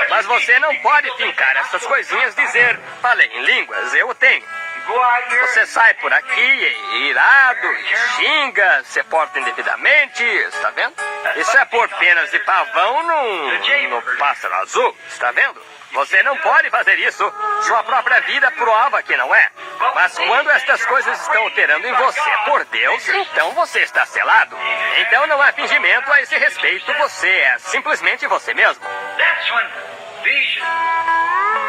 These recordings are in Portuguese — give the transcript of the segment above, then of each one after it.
Mas você não pode fincar essas coisinhas, dizer, falei em línguas, eu o tenho. Você sai por aqui irado, xinga, se porta indevidamente, está vendo? Isso é pôr penas de pavão no pássaro azul, está vendo? Você não pode fazer isso. Sua própria vida prova que não é. Mas quando estas coisas estão operando em você por Deus, então você está selado. Então não há fingimento a esse respeito. Você é simplesmente você mesmo.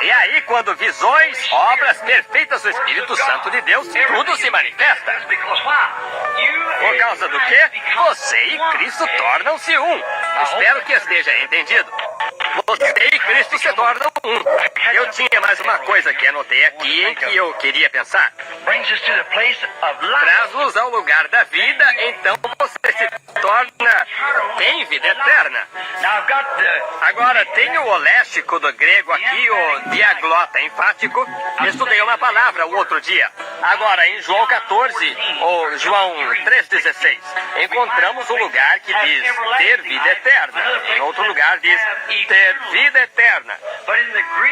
E aí, quando visões, obras perfeitas do Espírito Santo de Deus, tudo se manifesta. Por causa do quê? Você e Cristo tornam-se um. Espero que esteja entendido. Você e Cristo se tornam um. Eu tinha mais uma coisa que anotei aqui em que eu queria pensar. Traz-nos ao lugar da vida, então você se torna, tem vida eterna. Agora, tem o oléstico do grego aqui, o diaglota enfático. Estudei uma palavra o outro dia. Agora, em João 14, ou João 3,16, encontramos um lugar que diz ter vida eterna. Em outro lugar diz ter vida eterna.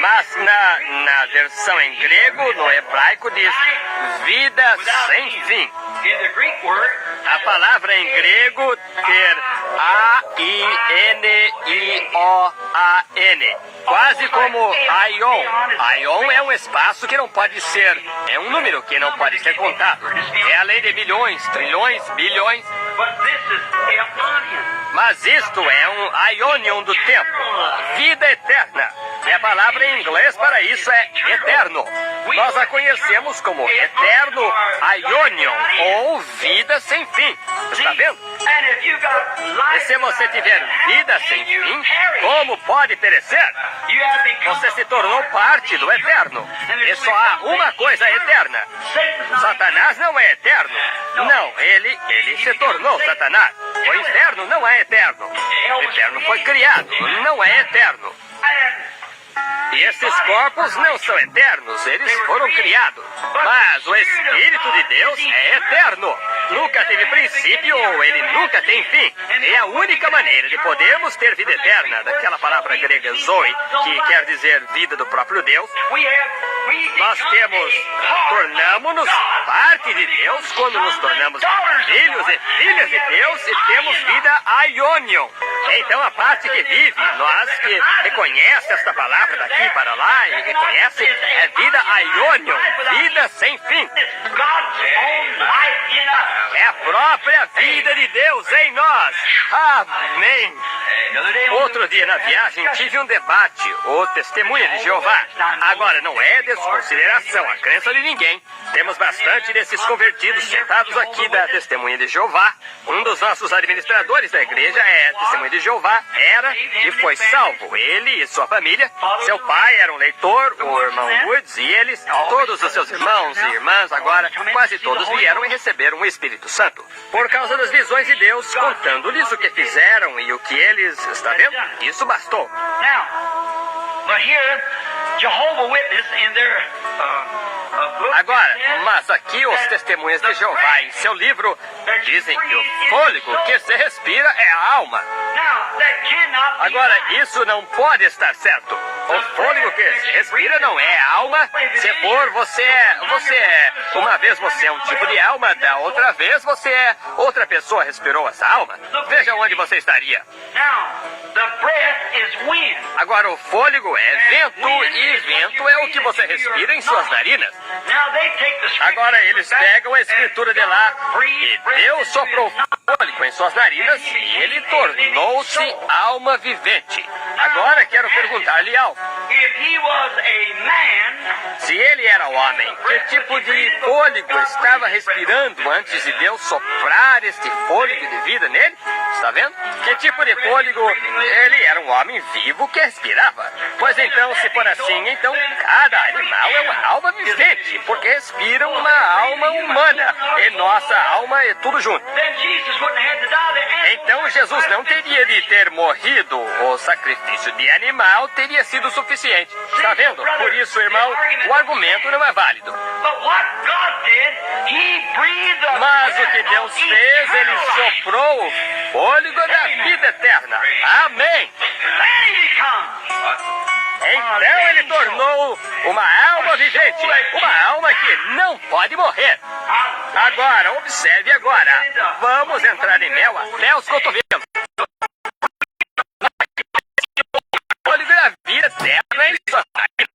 Mas na versão em grego, no hebraico, diz vida sem fim. A palavra em grego, ter A-I-N-I-O-A-N. Quase como aion. Aion é um espaço que não pode ser, é um número que não pode ser contado. É a lei de milhões, trilhões, bilhões. Mas isto é um aionion do tempo, vida eterna. E a palavra em inglês para isso é eterno. Nós a conhecemos como eterno aionion, ou vida sem fim. Está vendo? E se você tiver vida sem fim, como pode perecer? Você se tornou parte do eterno. E só há uma coisa eterna. Satanás não é eterno. Não, ele se tornou Satanás. O inferno não é eterno. O eterno foi criado, não é eterno. E esses corpos não são eternos, eles foram criados. Mas o Espírito de Deus é eterno. Nunca teve princípio ou ele nunca tem fim. É a única maneira de podermos ter vida eterna, daquela palavra grega zoe, que quer dizer vida do próprio Deus. Nós tornamos-nos parte de Deus quando nos tornamos filhos e filhas de Deus e temos vida aionion. Então a parte que vive, nós que reconhece esta palavra daqui para lá e reconhece, é vida aionion, vida sem fim. É a própria vida de Deus em nós. Amém. Outro dia na viagem tive um debate, o Testemunha de Jeová. Agora, não é desconsideração a crença de ninguém. Temos bastante desses convertidos sentados aqui da Testemunha de Jeová. Um dos nossos administradores da igreja é Testemunha de Jeová, era e foi salvo. Ele e sua família. Seu pai era um leitor, o irmão Woods, e eles, todos os seus irmãos e irmãs agora, quase todos vieram e receberam o Espírito Santo. Por causa das visões de Deus, contando-lhes o que fizeram e o que eles, está vendo? Isso bastou. Agora, mas aqui os testemunhas de Jeová, em seu livro, dizem que o fôlego que se respira é a alma. Agora, isso não pode estar certo. O fôlego que se respira não é a alma. Se for, uma vez você é um tipo de alma, da outra vez você é outra pessoa respirou essa alma. Veja onde você estaria. Agora, o fôlego é vento, e vento é o que você respira em suas narinas. Agora, eles pegam a escritura de lá, e Deus soprou fôlego em suas narinas, e ele tornou-se alma vivente. Agora, quero perguntar-lhe algo. Se ele era homem, que tipo de fôlego estava respirando antes de Deus soprar este fôlego de vida nele? Está vendo? Que tipo de fôlego? Ele era um homem vivo que respirava. Pois então, se for assim, então cada animal é uma alma vivente, porque respiram uma alma humana. E nossa alma é tudo junto. Então Jesus não teria de ter morrido. O sacrifício de animal teria sido suficiente. Está vendo? Por isso, irmão, o argumento não é válido. Mas o que Deus fez, Ele soprou o fôlego da vida eterna. Amém. Então Ele tornou uma alma vivente, uma alma que não pode morrer. Agora, observe agora. Vamos entrar em mel até os cotovelos. O fôlego da vida eterna em sua vida.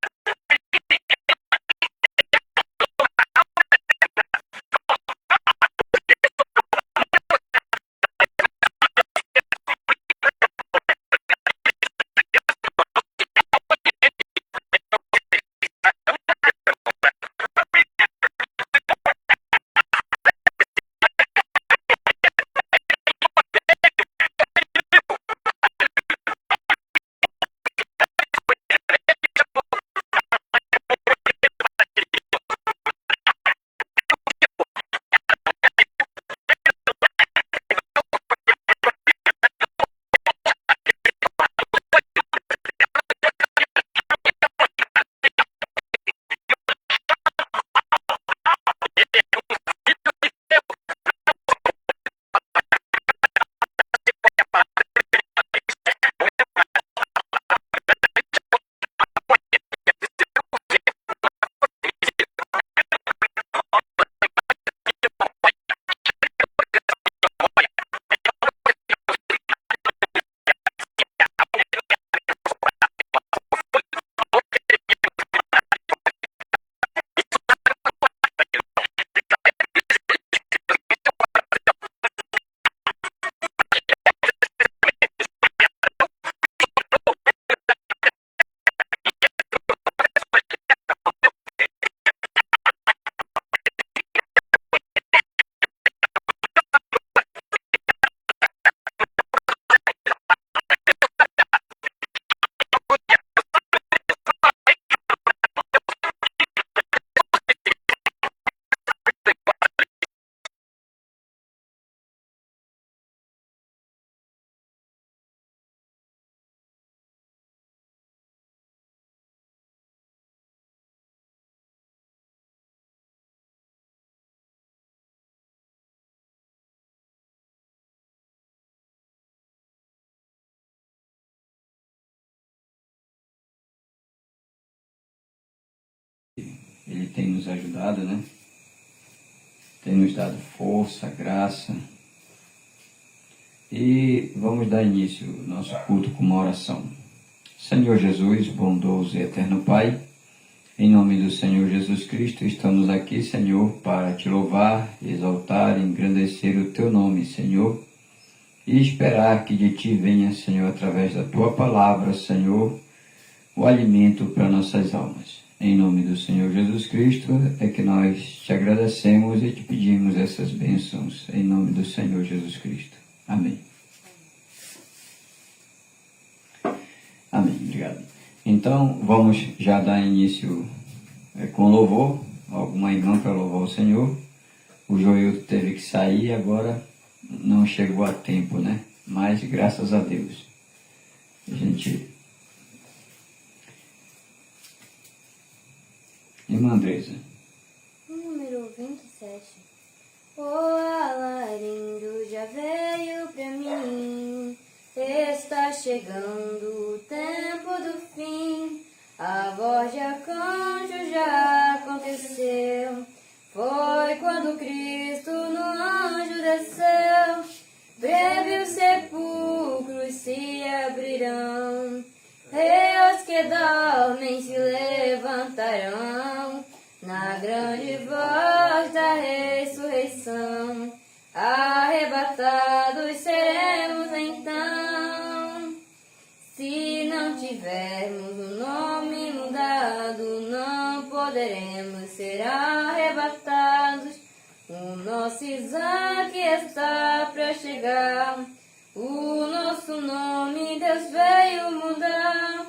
Ele tem nos ajudado, né? Tem nos dado força, graça. E vamos dar início ao nosso culto com uma oração. Senhor Jesus, bondoso e eterno Pai, em nome do Senhor Jesus Cristo, estamos aqui, Senhor, para te louvar, exaltar e engrandecer o teu nome, Senhor, e esperar que de ti venha, Senhor, através da tua palavra, Senhor, o alimento para nossas almas. Em nome do Senhor Jesus Cristo é que nós te agradecemos e te pedimos essas bênçãos. Em nome do Senhor Jesus Cristo. Amém. Amém. Obrigado. Então, vamos já dar início com louvor. Alguma irmã para louvar o Senhor. O Joilton teve que sair e agora não chegou a tempo, né? Mas, graças a Deus, a gente... Irmã Andresa. Número 27. O alarindo já veio pra mim. Está chegando o tempo do fim. A voz de arcanjo já aconteceu. Foi quando Cristo no anjo desceu. Breve os sepulcros se abrirão. E os que dormem se levantarão, na grande voz da ressurreição. Arrebatados seremos então. Se não tivermos o nome mudado, não poderemos ser arrebatados. O nosso Isaac está para chegar. O nosso nome Deus veio mudar.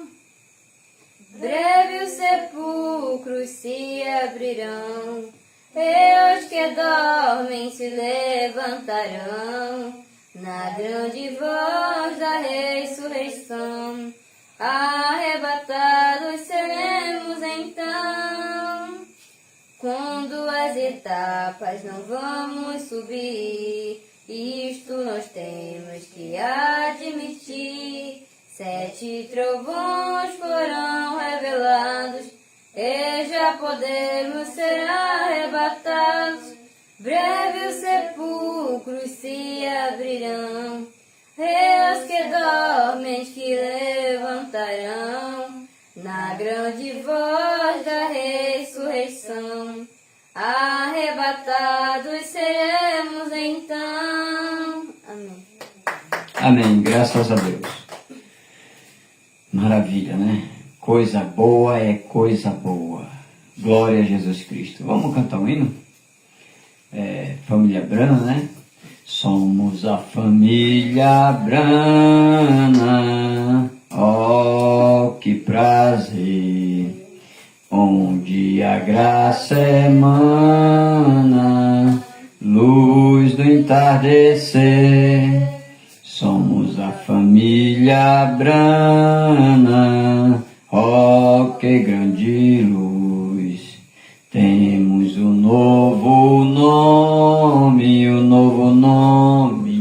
Breve os sepulcros se abrirão, e os que dormem se levantarão, na grande voz da ressurreição. Arrebatados seremos então. Com duas etapas não vamos subir, isto nós temos que admitir. 7 trovões foram revelados, e já podemos ser arrebatados. Breve os sepulcros se abrirão, e os que dormem que levantarão, na grande voz da ressurreição. Arrebatados seremos então. Amém. Amém. Graças a Deus. Maravilha, né? Coisa boa é coisa boa. Glória a Jesus Cristo. Vamos cantar um hino? Família Brana, né? Somos a família Brana, oh, que prazer, onde a graça emana, luz do entardecer. Somos a família Brana, oh, que grande luz. Temos o novo nome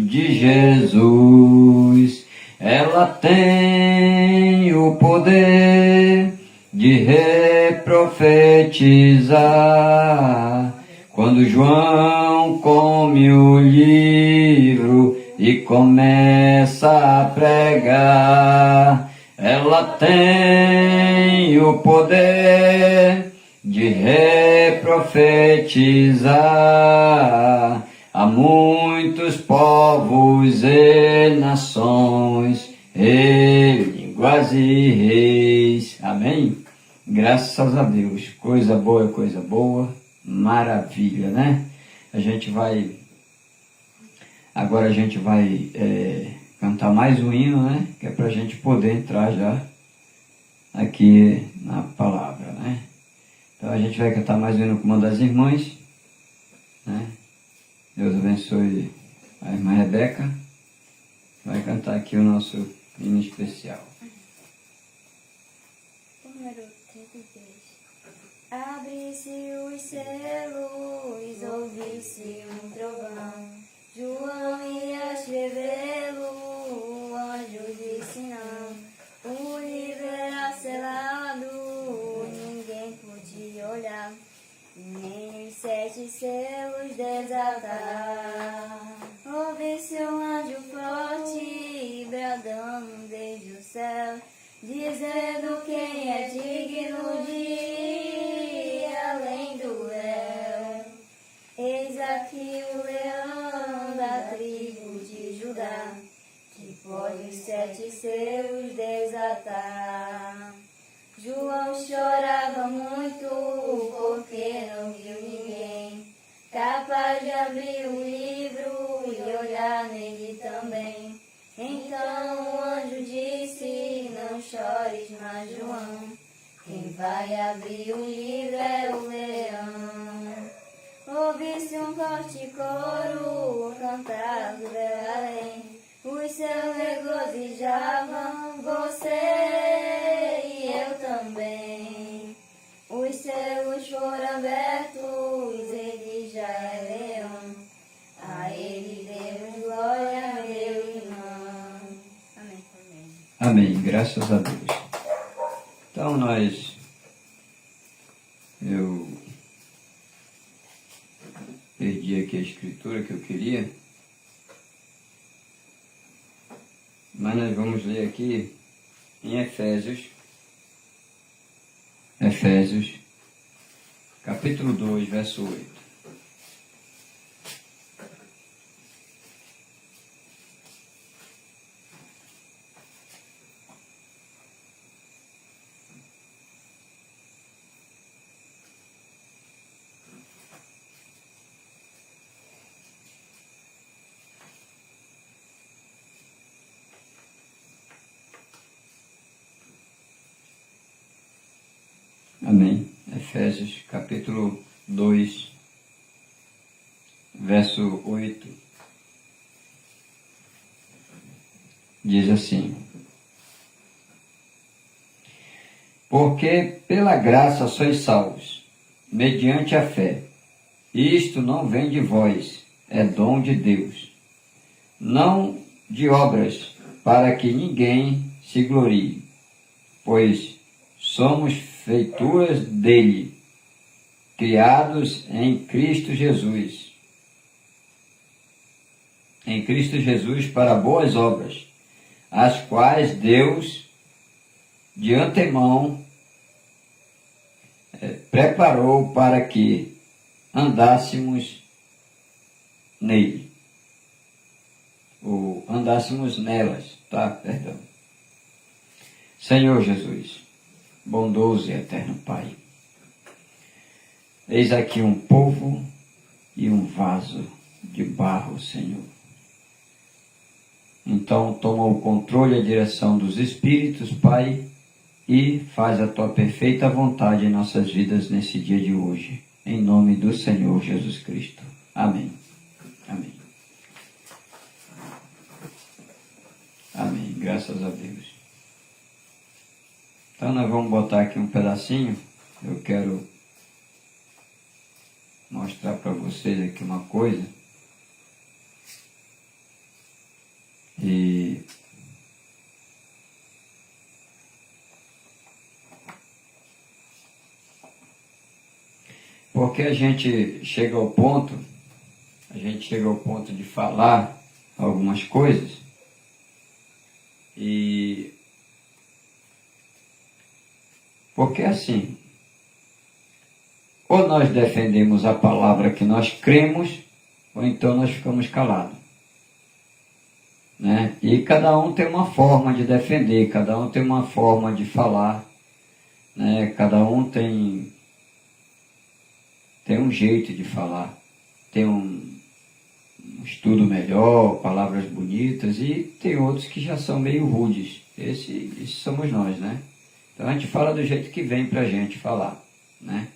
de Jesus. Ela tem o poder de reprofetizar. Quando João come o livro e começa a pregar, ela tem o poder de reprofetizar a muitos povos e nações, e línguas e reis. Amém? Graças a Deus. Coisa boa é coisa boa. Maravilha, né? Agora a gente vai cantar mais um hino, né? Que é para a gente poder entrar já aqui na palavra, né? Então a gente vai cantar mais um hino com uma das irmãs, né? Deus abençoe a irmã Rebeca. Vai cantar aqui o nosso hino especial. Número 33. Abre-se os céus, ouvi-se um trovão. João ia escrevê-lo, anjos disse não. O livro era selado, ninguém podia olhar, nem os 7 selos desatar. Ouve-se um anjo forte, bradando desde o céu, dizendo quem é digno de ir além do véu. Eis aqui o leão da tribo de Judá, que pode os 7 selos desatar. João chorava muito, porque não viu ninguém capaz de abrir o livro e olhar nele também. Então o anjo disse, não chores mais, João, quem vai abrir o livro é o leão. Ouvi-se um forte coro cantar do Belém, os céus regozijavam, você e eu também. Os céus foram abertos, ele já é leão, a ele demos glória, meu irmão. Amém. Amém, graças a Deus. Então eu perdi aqui a escritura que eu queria, mas nós vamos ler aqui em Efésios, capítulo 2, verso 8. Amém. Efésios capítulo 2, verso 8. Diz assim: porque pela graça sois salvos, mediante a fé. Isto não vem de vós, é dom de Deus. Não de obras, para que ninguém se glorie, pois somos feituras dele, criados em Cristo Jesus. Em Cristo Jesus para boas obras, as quais Deus de antemão preparou para que andássemos nele, ou andássemos nelas, tá? Perdão. Senhor Jesus, bondoso e eterno Pai, eis aqui um povo e um vaso de barro, Senhor. Então toma o controle e a direção dos espíritos, Pai, e faz a tua perfeita vontade em nossas vidas nesse dia de hoje. Em nome do Senhor Jesus Cristo. Amém. Amém. Amém. Graças a Deus. Então nós vamos botar aqui um pedacinho. Eu quero mostrar para vocês aqui uma coisa. E porque a gente chega ao ponto de falar algumas coisas e porque assim, ou nós defendemos a palavra que nós cremos, ou então nós ficamos calados, né? E cada um tem uma forma de defender, cada um tem uma forma de falar, né? Cada um tem um jeito de falar, tem um estudo melhor, palavras bonitas, e tem outros que já são meio rudes. Esses somos nós, né? Então a gente fala do jeito que vem pra gente falar, né?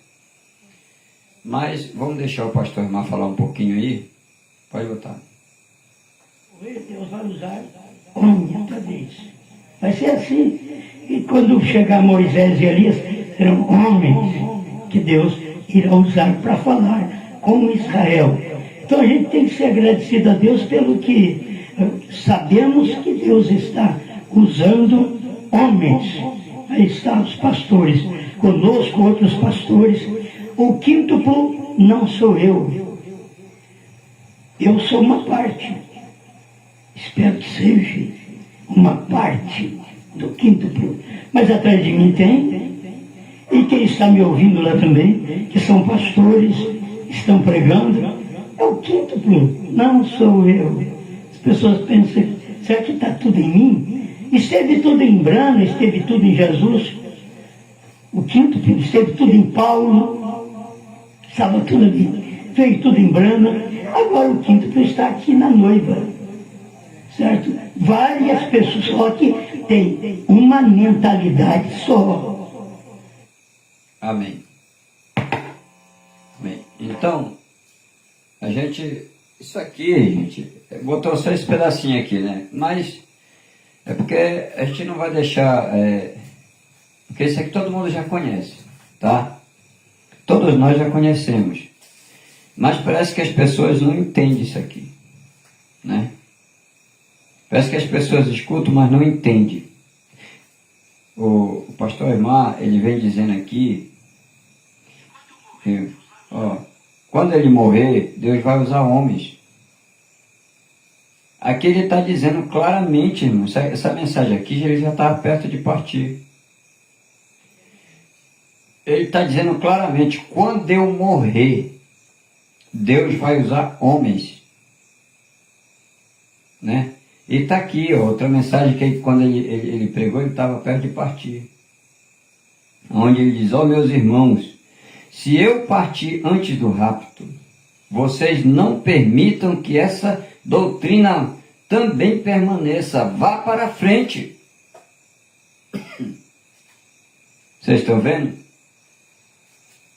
Mas vamos deixar o pastor Irmão falar um pouquinho aí. Pode botar. Deus vai usar homem outra vez. Vai ser assim. E quando chegar Moisés e Elias, serão homens que Deus irá usar para falar com Israel. Então a gente tem que ser agradecido a Deus pelo que sabemos que Deus está usando homens. Aí estão os pastores, conosco outros pastores. O quíntuplo não sou eu. Eu sou uma parte. Espero que seja uma parte do quíntuplo. Mas atrás de mim tem. E quem está me ouvindo lá também, que são pastores, estão pregando, é o quíntuplo, não sou eu. As pessoas pensam, será que está tudo em mim? Esteve tudo em Brana, esteve tudo em Jesus. O quíntuplo esteve tudo em Paulo, estava tudo ali, veio tudo em Brana. Agora o quíntuplo está aqui na noiva, certo? Várias pessoas, só que tem uma mentalidade só. Amém. Amém. Então, isso aqui, gente, botou só esse pedacinho aqui, né? Mas é porque a gente não vai deixar, porque isso aqui todo mundo já conhece, tá? Todos nós já conhecemos. Mas parece que as pessoas não entendem isso aqui, né? Parece que as pessoas escutam, mas não entendem. O pastor Emar, ele vem dizendo aqui, que, quando ele morrer, Deus vai usar homens. Aqui ele está dizendo claramente, irmão, essa mensagem aqui, ele já estava perto de partir. Ele está dizendo claramente, quando eu morrer, Deus vai usar homens, né? E está aqui, outra mensagem que quando ele pregou, ele estava perto de partir. Onde ele diz, meus irmãos, se eu partir antes do rapto, vocês não permitam que essa doutrina também permaneça. Vá para a frente. Vocês estão vendo?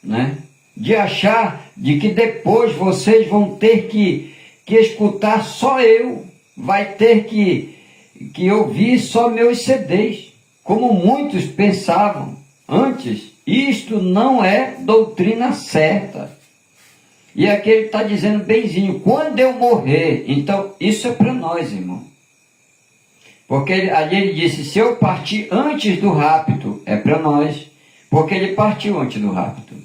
né? De achar de que depois vocês vão ter que escutar só eu, vai ter que ouvir só meus CDs, como muitos pensavam antes. Isto não é doutrina certa. E aqui ele está dizendo benzinho, quando eu morrer, então isso é para nós, irmão. Porque ali ele disse, se eu partir antes do rapto, é para nós, porque ele partiu antes do rapto.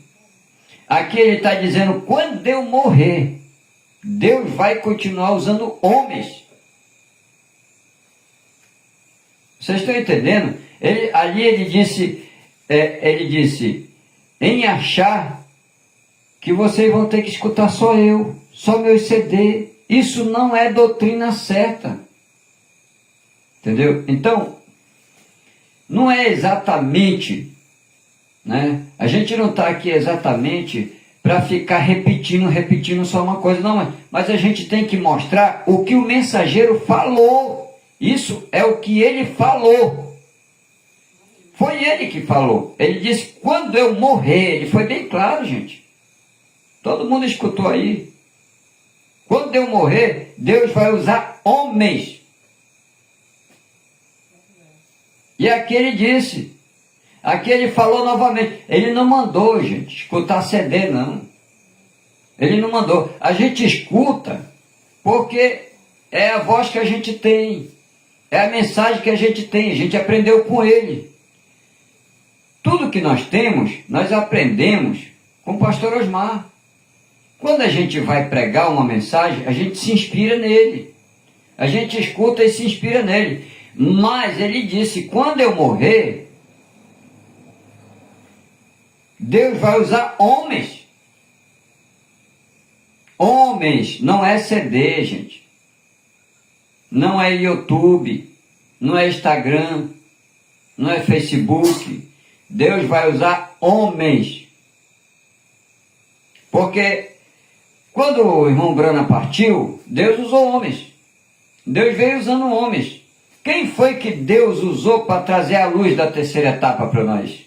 Aqui ele está dizendo, quando eu morrer, Deus vai continuar usando homens. Vocês estão entendendo? Ali ele disse, em achar que vocês vão ter que escutar só eu, só meu CD. Isso não é doutrina certa. Entendeu? Então, não é exatamente, né? A gente não está aqui exatamente para ficar repetindo só uma coisa, não, mas a gente tem que mostrar o que o mensageiro falou. Isso é o que ele falou. Foi ele que falou. Ele disse, quando eu morrer, ele foi bem claro, gente. Todo mundo escutou aí. Quando eu morrer, Deus vai usar homens. E aqui ele disse, aqui ele falou novamente, ele não mandou, gente, escutar CD, não. Ele não mandou. A gente escuta porque é a voz que a gente tem, é a mensagem que a gente aprendeu com ele. Tudo que nós temos, nós aprendemos com o pastor Osmar. Quando a gente vai pregar uma mensagem, a gente se inspira nele. A gente escuta e se inspira nele. Mas ele disse, quando eu morrer, Deus vai usar homens. Homens, não é CD, gente. Não é YouTube, não é Instagram, não é Facebook. Deus vai usar homens. Porque quando o irmão Brana partiu, Deus usou homens. Deus veio usando homens. Quem foi que Deus usou para trazer a luz da terceira etapa para nós?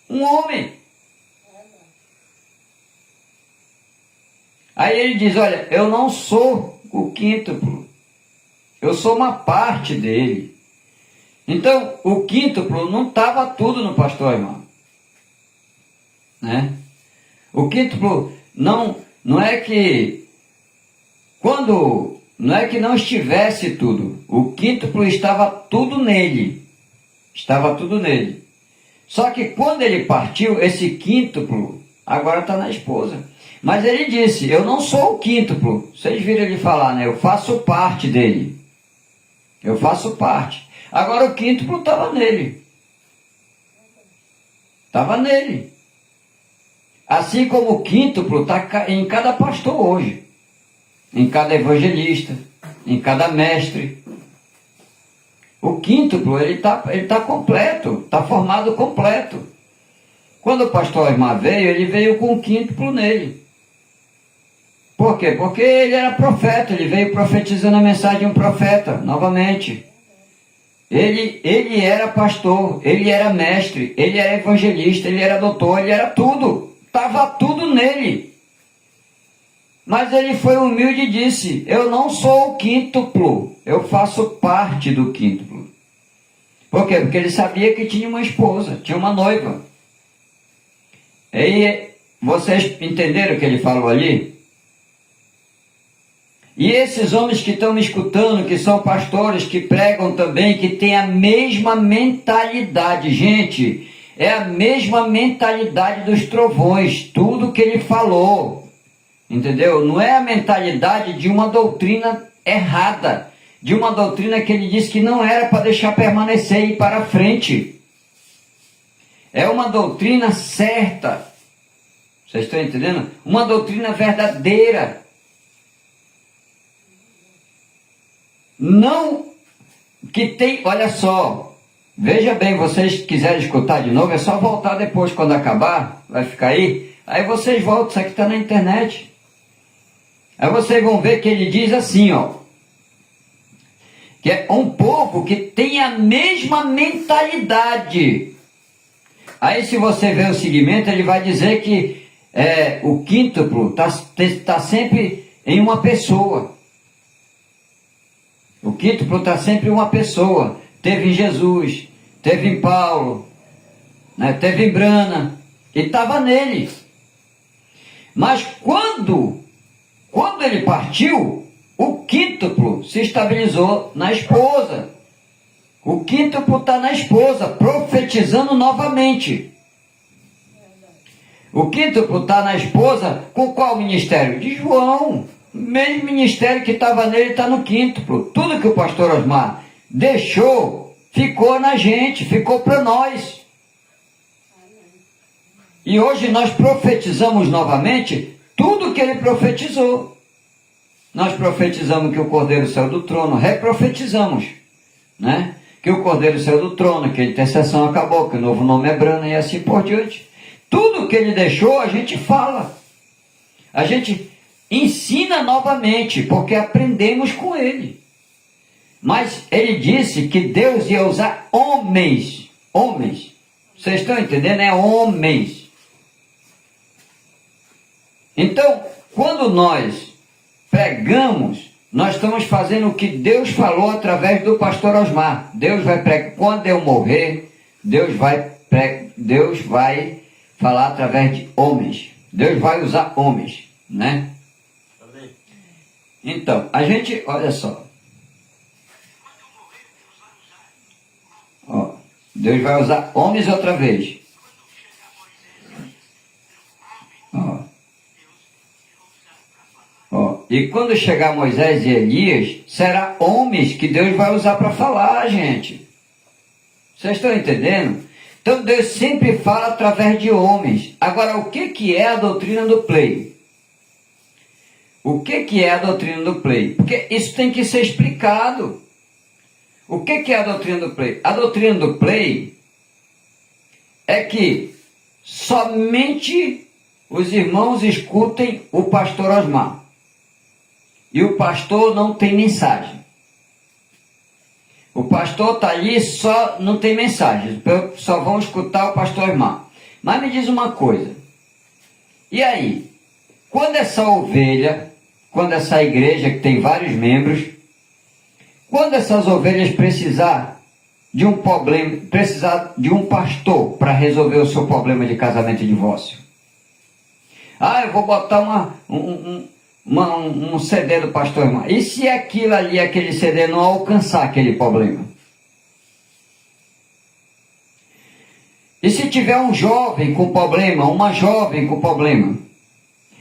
Um homem. Aí ele diz, olha, eu não sou o quíntuplo. Eu sou uma parte dele. Então, o quíntuplo não estava tudo no pastor, irmão. Né? O quíntuplo não é que não é que não estivesse tudo. O quíntuplo estava tudo nele. Estava tudo nele. Só que quando ele partiu, esse quíntuplo agora está na esposa. Mas ele disse, eu não sou o quíntuplo. Vocês viram ele falar, né? Eu faço parte dele. Eu faço parte. Agora o quíntuplo estava nele. Estava nele. Assim como o quíntuplo está em cada pastor hoje. Em cada evangelista. Em cada mestre. O quíntuplo, ele tá completo. Está formado completo. Quando o pastor Osmar veio, ele veio com o quíntuplo nele. Por quê? Porque ele era profeta. Ele veio profetizando a mensagem de um profeta, novamente. Ele era pastor, ele era mestre, ele era evangelista, ele era doutor, ele era tudo. Estava tudo nele. Mas ele foi humilde e disse, eu não sou o quíntuplo, eu faço parte do quíntuplo. Por quê? Porque ele sabia que tinha uma esposa, tinha uma noiva. E vocês entenderam o que ele falou ali? E esses homens que estão me escutando, que são pastores, que pregam também, que têm a mesma mentalidade, gente, é a mesma mentalidade dos trovões, tudo que ele falou, entendeu? Não é a mentalidade de uma doutrina errada, de uma doutrina que ele disse que não era para deixar permanecer e ir para frente. É uma doutrina certa, vocês estão entendendo? Uma doutrina verdadeira. Não que tem, olha só, veja bem, vocês quiserem escutar de novo, é só voltar depois, quando acabar, vai ficar aí vocês voltam, isso aqui está na internet. Aí vocês vão ver que ele diz assim, ó, que é um povo que tem a mesma mentalidade, Aí se você vê o segmento, ele vai dizer que o quíntuplo está sempre em uma pessoa. O quíntuplo está sempre em uma pessoa. Teve em Jesus, teve em Paulo, né? Teve em Brana, e estava nele. Mas quando ele partiu, o quíntuplo se estabilizou na esposa. O quíntuplo está na esposa, profetizando novamente. O quíntuplo está na esposa com qual ministério? De João. O mesmo ministério que estava nele está no quíntuplo. Tudo que o pastor Osmar deixou, ficou na gente, ficou para nós. E hoje nós profetizamos novamente tudo que ele profetizou. Nós profetizamos que o Cordeiro saiu do trono, reprofetizamos, né? Que o Cordeiro saiu do trono, que a intercessão acabou, que o novo nome é Brana e assim por diante. Tudo que ele deixou, a gente fala. A gente ensina novamente, porque aprendemos com ele. Mas ele disse que Deus ia usar homens. Homens. Vocês estão entendendo? É homens. Então, quando nós pregamos, nós estamos fazendo o que Deus falou através do pastor Osmar. Deus vai pregar. Quando eu morrer, Deus vai falar através de homens. Deus vai usar homens, né? Então, a gente, olha só. Ó, Deus vai usar homens outra vez. E quando chegar Moisés e Elias, será homens que Deus vai usar para falar, gente. Vocês estão entendendo? Então Deus sempre fala através de homens. Agora, o que é a doutrina do play? O que é a doutrina do play? Porque isso tem que ser explicado. O que é a doutrina do play? A doutrina do play é que somente os irmãos escutem o pastor Osmar. E o pastor não tem mensagem. O pastor está ali, só não tem mensagem. Só vão escutar o pastor Osmar. Mas me diz uma coisa. E aí? Quando essa ovelha, quando essa igreja que tem vários membros, quando essas ovelhas precisar de um problema, precisar de um pastor para resolver o seu problema de casamento e divórcio. Eu vou botar um CD do pastor Osmar. E se aquilo ali, aquele CD não alcançar aquele problema? E se tiver um jovem com problema, uma jovem com problema?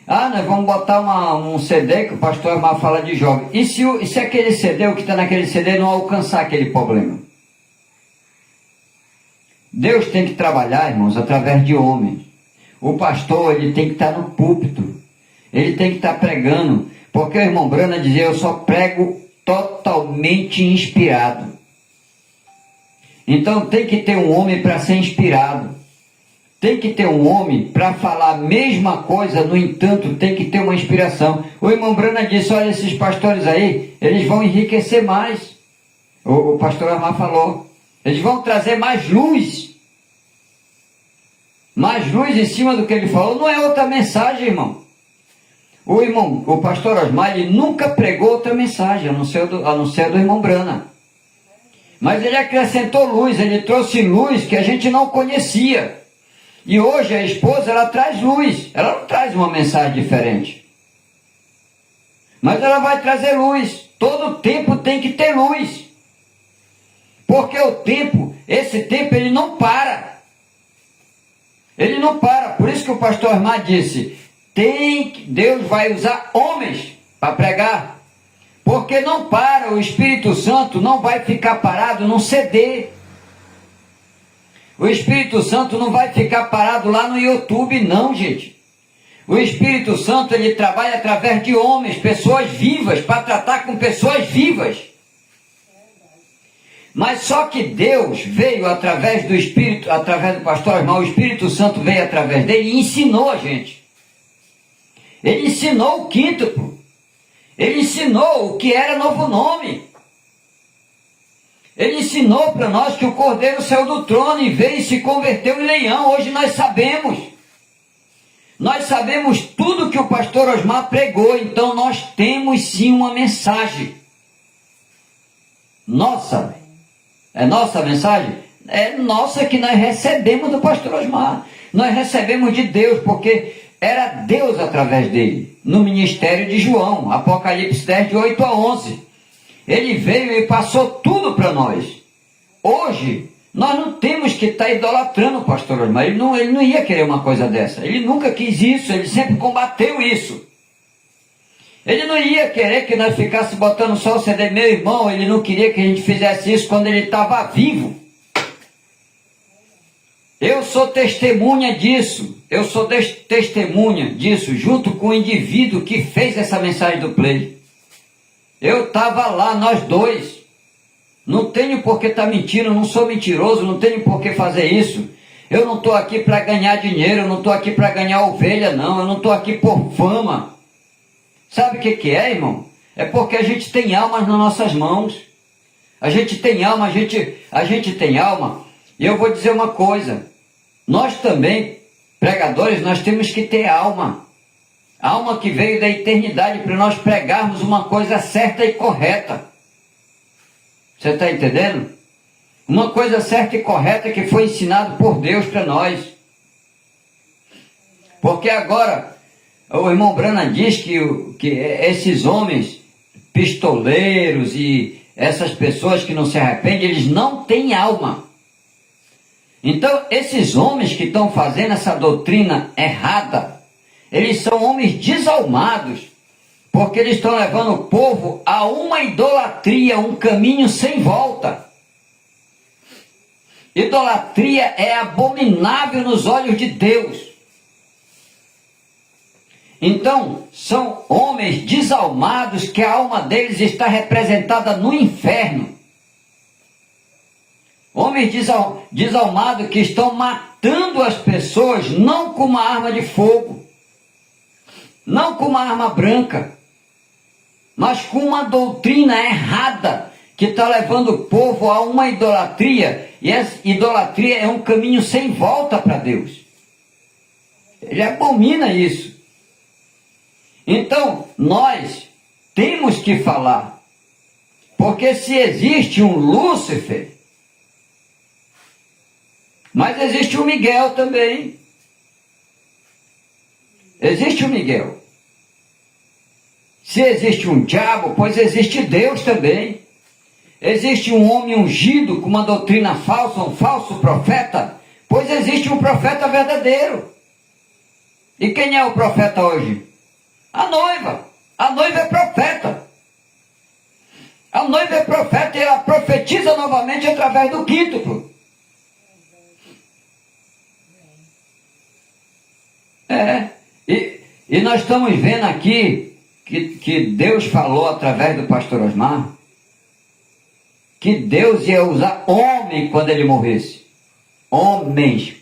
Nós vamos botar um CD que o pastor Osmar fala de jovem. E se aquele CD, o que está naquele CD, não alcançar aquele problema? Deus tem que trabalhar, irmãos, através de homens. O pastor, ele tem que estar no púlpito. Ele tem que estar pregando, porque o irmão Brana dizia, eu só prego totalmente inspirado. Então tem que ter um homem para ser inspirado. Tem que ter um homem para falar a mesma coisa, no entanto, tem que ter uma inspiração. O irmão Brana disse, olha, esses pastores aí, eles vão enriquecer mais. O pastor Amar falou, eles vão trazer mais luz. Mais luz em cima do que ele falou. Não é outra mensagem, irmão. O pastor Osmar, ele nunca pregou outra mensagem, a não ser do irmão Brana. Mas ele acrescentou luz, ele trouxe luz que a gente não conhecia. E hoje a esposa, ela traz luz, ela não traz uma mensagem diferente. Mas ela vai trazer luz, todo tempo tem que ter luz. Porque esse tempo ele não para. Ele não para, por isso que o pastor Osmar disse, Deus vai usar homens para pregar, porque não para, o Espírito Santo não vai ficar parado num CD. O Espírito Santo não vai ficar parado lá no YouTube, não, gente. O Espírito Santo, ele trabalha através de homens, pessoas vivas, para tratar com pessoas vivas. Mas só que Deus veio através do Espírito, através do pastor Osmar, o Espírito Santo veio através dele e ensinou a gente. Ele ensinou o quíntuplo. Ele ensinou o que era novo nome. Ele ensinou para nós que o Cordeiro saiu do trono e veio e se converteu em leão. Hoje nós sabemos. Nós sabemos tudo que o pastor Osmar pregou, então nós temos sim uma mensagem. Nossa. É nossa a mensagem? É nossa, que nós recebemos do pastor Osmar. Nós recebemos de Deus, porque era Deus através dele, no ministério de João, Apocalipse 10, de 8 a 11. Ele veio e passou tudo para nós. Hoje, nós não temos que estar idolatrando o pastor Osmar. Ele não ia querer uma coisa dessa. Ele nunca quis isso, ele sempre combateu isso. Ele não ia querer que nós ficássemos botando só o CD. Meu irmão, ele não queria que a gente fizesse isso quando ele estava vivo. Eu sou testemunha disso. Eu sou testemunha disso, junto com o indivíduo que fez essa mensagem do Play. Eu estava lá, nós dois. Não tenho por que estar mentindo, não sou mentiroso, não tenho por que fazer isso. Eu não estou aqui para ganhar dinheiro, eu não estou aqui para ganhar ovelha, não. Eu não estou aqui por fama. Sabe o que é, irmão? É porque a gente tem almas nas nossas mãos. A gente tem alma, a gente tem alma. E eu vou dizer uma coisa. Nós também, pregadores, nós temos que ter alma. Alma que veio da eternidade para nós pregarmos uma coisa certa e correta. Você está entendendo? Uma coisa certa e correta que foi ensinado por Deus para nós. Porque agora, o irmão Brana diz que esses homens pistoleiros e essas pessoas que não se arrependem, eles não têm alma. Então, esses homens que estão fazendo essa doutrina errada, eles são homens desalmados, porque eles estão levando o povo a uma idolatria, um caminho sem volta. Idolatria é abominável nos olhos de Deus. Então, são homens desalmados que a alma deles está representada no inferno. Homens desalmados que estão matando as pessoas, não com uma arma de fogo, não com uma arma branca, mas com uma doutrina errada, que está levando o povo a uma idolatria, e essa idolatria é um caminho sem volta para Deus. Ele abomina isso. Então, nós temos que falar, porque se existe um Lúcifer, mas existe o Miguel também. Existe o Miguel. Se existe um diabo, pois existe Deus também. Existe um homem ungido com uma doutrina falsa, um falso profeta, pois existe um profeta verdadeiro. E quem é o profeta hoje? A noiva. A noiva é profeta. A noiva é profeta e ela profetiza novamente através do quíntuplo. E nós estamos vendo aqui que Deus falou através do pastor Osmar que Deus ia usar homem quando ele morresse. Homens,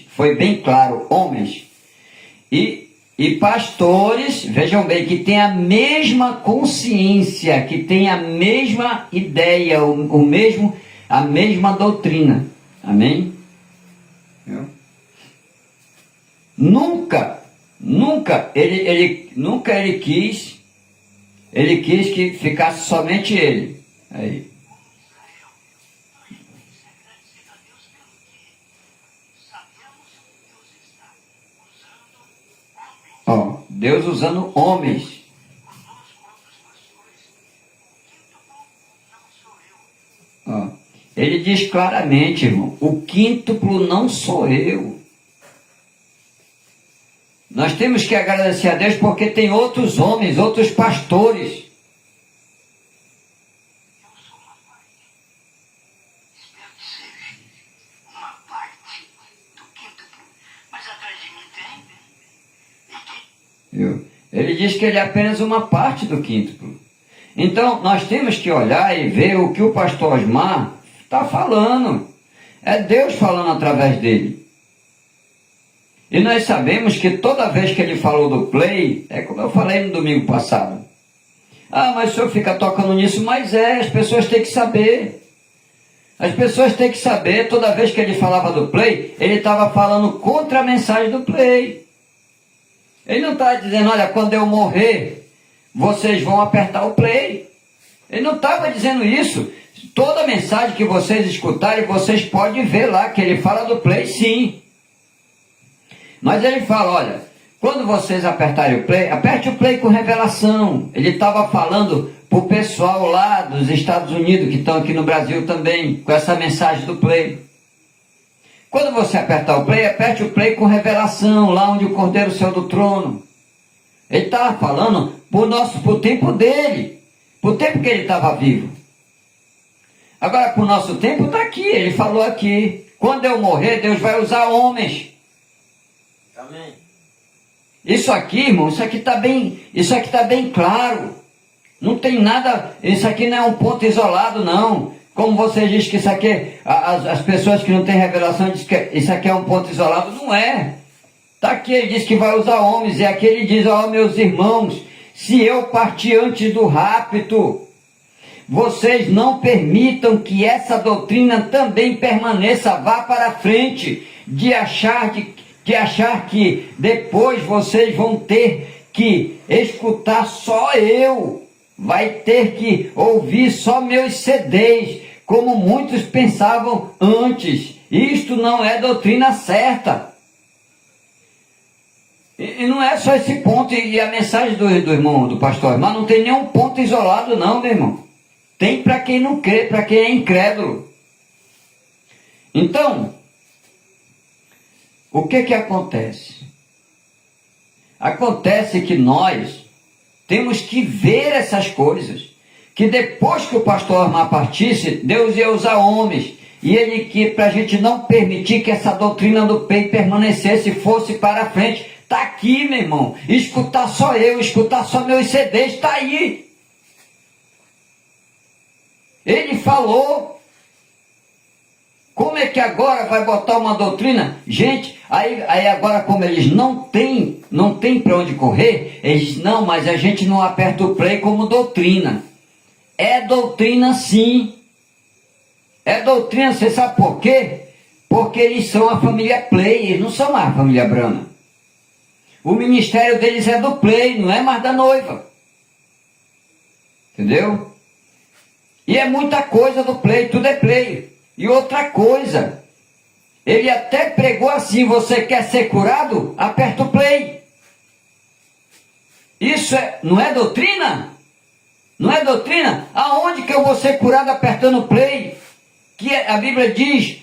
foi bem claro, homens. E pastores, vejam bem, que tem a mesma consciência, que tem a mesma ideia, a mesma doutrina. Amém? Nunca ele quis que ficasse somente ele. Aí. Ó, Deus usando homens. Ó, ele diz claramente, irmão, o quíntuplo não sou eu. Nós temos que agradecer a Deus porque tem outros homens, outros pastores. Ele diz que ele é apenas uma parte do quíntuplo. Então, nós temos que olhar e ver o que o pastor Osmar está falando. É Deus falando através dele. E nós sabemos que toda vez que ele falou do play, é como eu falei no domingo passado. Ah, mas o senhor fica tocando nisso, mas as pessoas têm que saber. As pessoas têm que saber, toda vez que ele falava do play, ele estava falando contra a mensagem do play. Ele não estava dizendo, olha, quando eu morrer, vocês vão apertar o play. Ele não estava dizendo isso. Toda mensagem que vocês escutarem, vocês podem ver lá que ele fala do play, sim. Mas ele fala, olha, quando vocês apertarem o play, aperte o play com revelação. Ele estava falando para o pessoal lá dos Estados Unidos, que estão aqui no Brasil também, com essa mensagem do play. Quando você apertar o play, aperte o play com revelação, lá onde o Cordeiro saiu do trono. Ele estava falando para o tempo dele, para o tempo que ele estava vivo. Agora, para o nosso tempo, está aqui, ele falou aqui. Quando eu morrer, Deus vai usar homens. Amém. Isso aqui, irmão, isso aqui está bem claro. Não tem nada, isso aqui não é um ponto isolado, não. Como você diz que isso aqui, as pessoas que não têm revelação dizem que isso aqui é um ponto isolado. Não é. Está aqui, ele diz que vai usar homens. E aqui ele diz, ó, meus irmãos, se eu partir antes do rapto, vocês não permitam que essa doutrina também permaneça, vá para frente, de achar que depois vocês vão ter que escutar só eu, vai ter que ouvir só meus CDs, como muitos pensavam antes. Isto não é doutrina certa. E não é só esse ponto, e a mensagem do irmão, do pastor, mas não tem nenhum ponto isolado não, meu irmão. Tem para quem não crê, para quem é incrédulo. Então, o que acontece? Acontece que nós temos que ver essas coisas, que depois que o pastor Osmar partisse, Deus ia usar homens, e ele que, para a gente não permitir que essa doutrina do PEI permanecesse, fosse para frente. Está aqui, meu irmão. Escutar só eu, escutar só meus CDs, está aí. Ele falou. Como é que agora vai botar uma doutrina? Gente, aí agora como eles não têm para onde correr, eles dizem, não, mas a gente não aperta o play como doutrina. É doutrina sim. É doutrina, você sabe por quê? Porque eles são a família Play, eles não são mais a família Brana. O ministério deles é do Play, não é mais da noiva. Entendeu? E é muita coisa do Play, tudo é Play. E outra coisa, ele até pregou assim, você quer ser curado? Aperta o Play. Isso não é doutrina? Não é doutrina? Aonde que eu vou ser curado apertando o Play? Que a Bíblia diz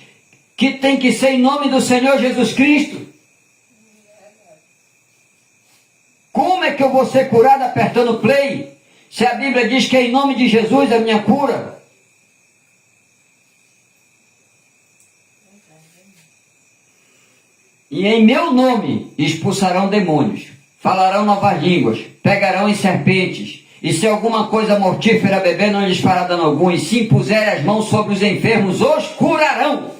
que tem que ser em nome do Senhor Jesus Cristo. Como é que eu vou ser curado apertando o play? Se a Bíblia diz que é em nome de Jesus a minha cura. E em meu nome expulsarão demônios, falarão novas línguas, pegarão em serpentes, e se alguma coisa mortífera beber não lhes fará dano algum, e se impuserem as mãos sobre os enfermos, os curarão.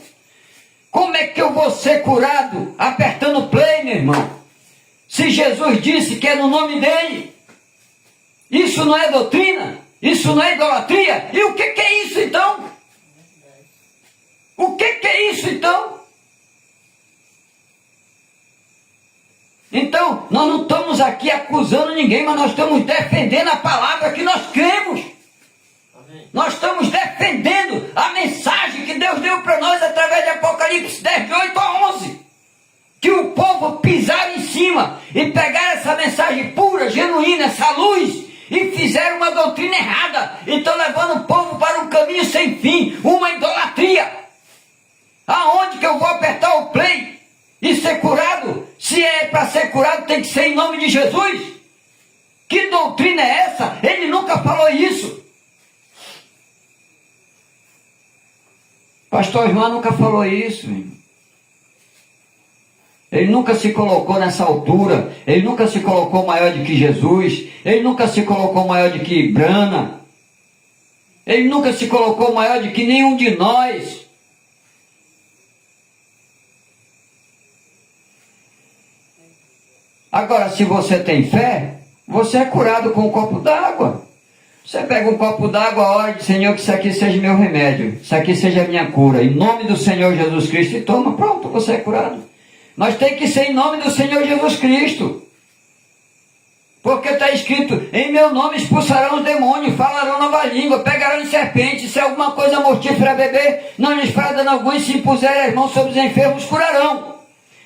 Como é que eu vou ser curado apertando o play, meu irmão? Se Jesus disse que é no nome dele, isso não é doutrina? Isso não é idolatria? E o que é isso então? O que é isso então? Então, nós não estamos aqui acusando ninguém, mas nós estamos defendendo a palavra que nós cremos. Amém. Nós estamos defendendo a mensagem que Deus deu para nós através de Apocalipse 10, de 8 a 11. Que o povo pisaram em cima e pegaram essa mensagem pura, genuína, essa luz, e fizeram uma doutrina errada. E estão levando o povo para um caminho sem fim, uma idolatria. Aonde que eu vou apertar o play e ser curado? Se é para ser curado, tem que ser em nome de Jesus. Que doutrina é essa? Ele nunca falou isso. Pastor Osmar nunca falou isso, irmão. Ele nunca se colocou nessa altura, ele nunca se colocou maior do que Jesus, ele nunca se colocou maior do que Brana, ele nunca se colocou maior do que nenhum de nós. Agora, se você tem fé, você é curado com um copo d'água. Você pega um copo d'água, ora e diz, Senhor, que isso aqui seja meu remédio, isso aqui seja a minha cura, em nome do Senhor Jesus Cristo, e toma, pronto, você é curado. Mas tem que ser em nome do Senhor Jesus Cristo. Porque está escrito, em meu nome expulsarão os demônios, falarão nova língua, pegarão em serpente, se alguma coisa mortífera beber, não lhes fará dano algum, e se impuserem as mãos sobre os enfermos, curarão.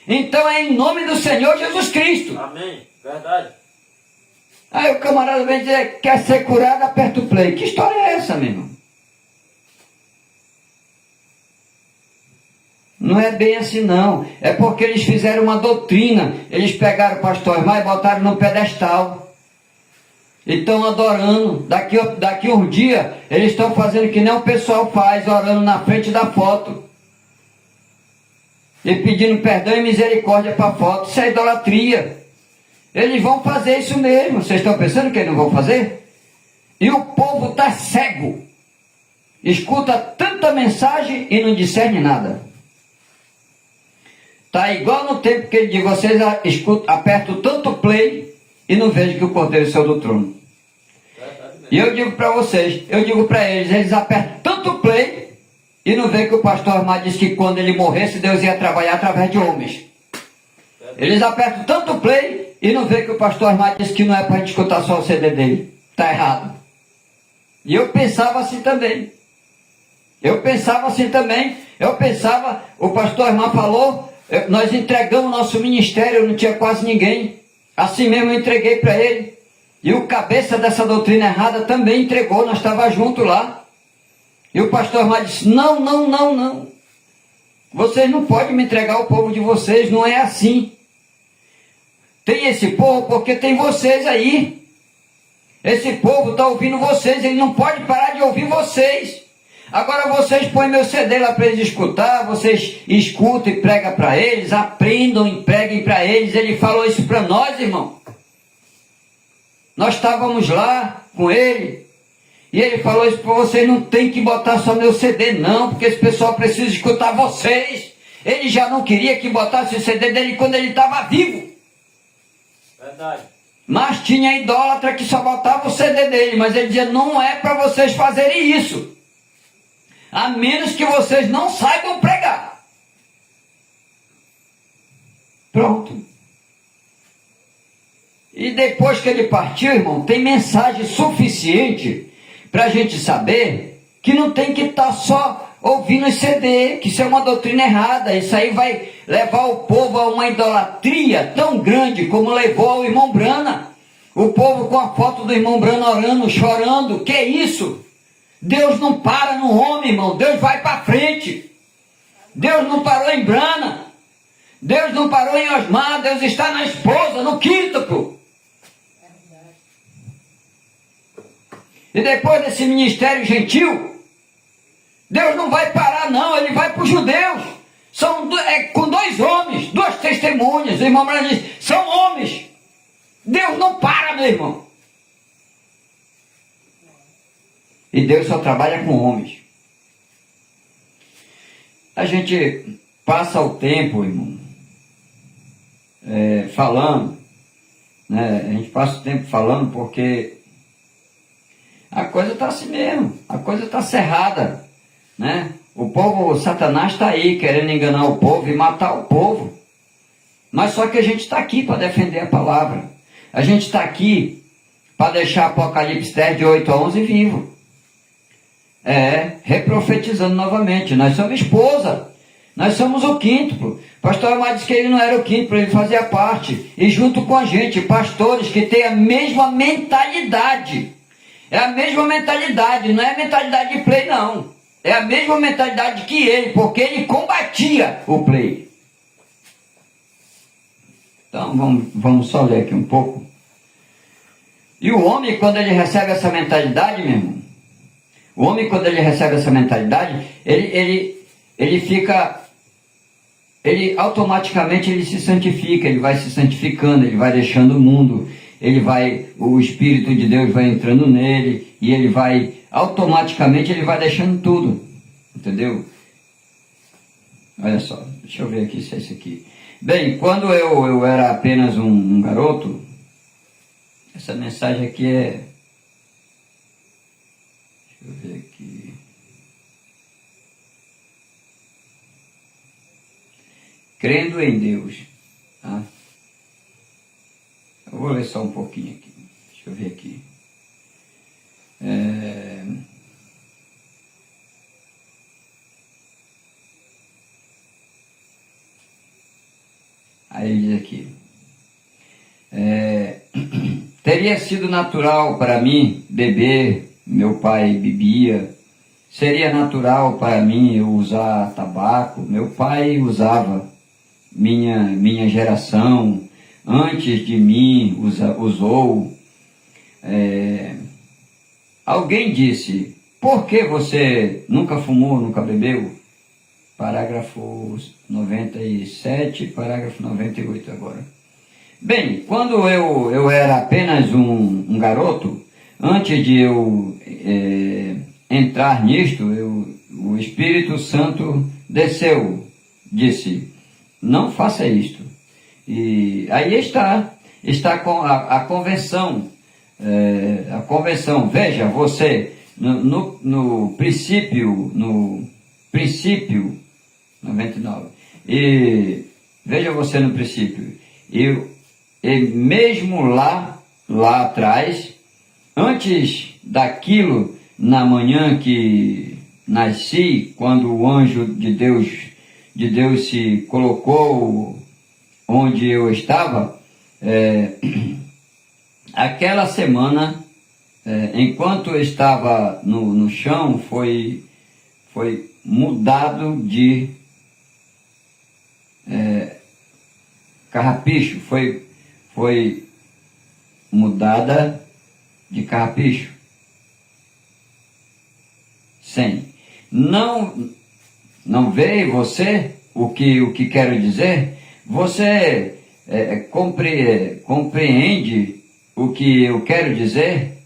Então é em nome do Senhor Jesus Cristo. Amém. Verdade. Aí o camarada vem dizer, quer ser curado, aperta o play. Que história é essa, meu irmão? Não é bem assim não. É porque eles fizeram uma doutrina. Eles pegaram o pastor Osmar e botaram no pedestal. E estão adorando. Daqui um dia, eles estão fazendo que nem o pessoal faz, orando na frente da foto. E pedindo perdão e misericórdia para a foto. Isso é idolatria. Eles vão fazer isso mesmo. Vocês estão pensando que eles não vão fazer? E o povo está cego. Escuta tanta mensagem e não discerne nada. Está igual no tempo que ele diz, vocês apertam tanto play e não vejam que o Cordeiro saiu do trono. E eu digo para vocês, eu digo para eles apertam tanto play e não veem que o pastor Osmar disse que quando ele morresse, Deus ia trabalhar através de homens. Eles apertam tanto play e não vê que o pastor Osmar disse que não é para a gente escutar só o CD dele. Está errado. E eu pensava assim também. Eu pensava, o pastor Osmar falou, nós entregamos nosso ministério, não tinha quase ninguém. Assim mesmo eu entreguei para ele. E o cabeça dessa doutrina errada também entregou, nós estávamos juntos lá. E o pastor Osmar disse, não. Vocês não podem me entregar o povo de vocês, não é assim. Tem esse povo porque tem vocês aí. Esse povo está ouvindo vocês, ele não pode parar de ouvir vocês. Agora vocês põem meu CD lá para eles escutar, vocês escutam e pregam para eles, aprendam e preguem para eles. Ele falou isso para nós, irmão. Nós estávamos lá com ele. E ele falou isso para vocês, não tem que botar só meu CD não, porque esse pessoal precisa escutar vocês. Ele já não queria que botasse o CD dele quando ele estava vivo. Verdade. Mas tinha idólatra que só botava o CD dele, mas ele dizia, não é para vocês fazerem isso. A menos que vocês não saibam pregar. Pronto. E depois que ele partiu, irmão, tem mensagem suficiente para a gente saber que não tem que estar só ouvindo esse CD, que isso é uma doutrina errada. Isso aí vai levar o povo a uma idolatria tão grande como levou o irmão Brana. O povo com a foto do irmão Brana orando, chorando. Que é isso? Deus não para no homem, irmão. Deus vai para frente. Deus não parou em Brana. Deus não parou em Osmar. Deus está na esposa, no quinto. E depois desse ministério gentil, Deus não vai parar não, ele vai para os judeus. Com dois homens, duas testemunhas. O irmão Brana diz, são homens. Deus não para, meu irmão. E Deus só trabalha com homens. A gente passa o tempo, irmão, falando, né? A gente passa o tempo falando porque a coisa está assim mesmo, a coisa está cerrada, né? O povo, Satanás está aí querendo enganar o povo e matar o povo. Mas só que a gente está aqui para defender a palavra. A gente está aqui para deixar Apocalipse 10, de 8 a 11 vivo. Reprofetizando novamente. Nós somos esposa. Nós somos o quíntuplo. Pastor Amado disse que ele não era o quíntuplo, ele fazia parte. E junto com a gente, pastores que têm a mesma mentalidade. É a mesma mentalidade, não é a mentalidade de play, não. É a mesma mentalidade que ele, porque ele combatia o play. Então, vamos só ler aqui um pouco. E o homem, quando ele recebe essa mentalidade, meu irmão, o homem, quando ele recebe essa mentalidade, ele fica, automaticamente ele se santifica, ele vai se santificando, ele vai deixando o mundo, o Espírito de Deus vai entrando nele, e ele vai, automaticamente ele vai deixando tudo, entendeu? Olha só, deixa eu ver aqui se é isso aqui. Bem, quando eu era apenas um garoto, essa mensagem aqui Deixa eu ver aqui. Crendo em Deus. Tá? Eu vou ler só um pouquinho aqui. Deixa eu ver aqui. Aí diz aqui. Teria sido natural para mim beber, meu pai bebia. Seria natural para mim eu usar tabaco, meu pai usava. Minha geração, antes de mim, usou. Alguém disse, por que você nunca fumou, nunca bebeu? Parágrafo 97, parágrafo 98 agora. Bem, quando eu era apenas um garoto, antes de eu entrar nisto, o Espírito Santo desceu, disse, não faça isto. E aí está a convenção. A convenção, veja, você, no princípio, 99, e veja você no princípio, e mesmo lá atrás, antes daquilo, na manhã que nasci, quando o anjo de Deus se colocou onde eu estava, aquela semana, enquanto eu estava no chão, foi mudado de carrapicho, foi mudada de carrapicho. Sem. Não vê você o que quero dizer? Você compreende o que eu quero dizer?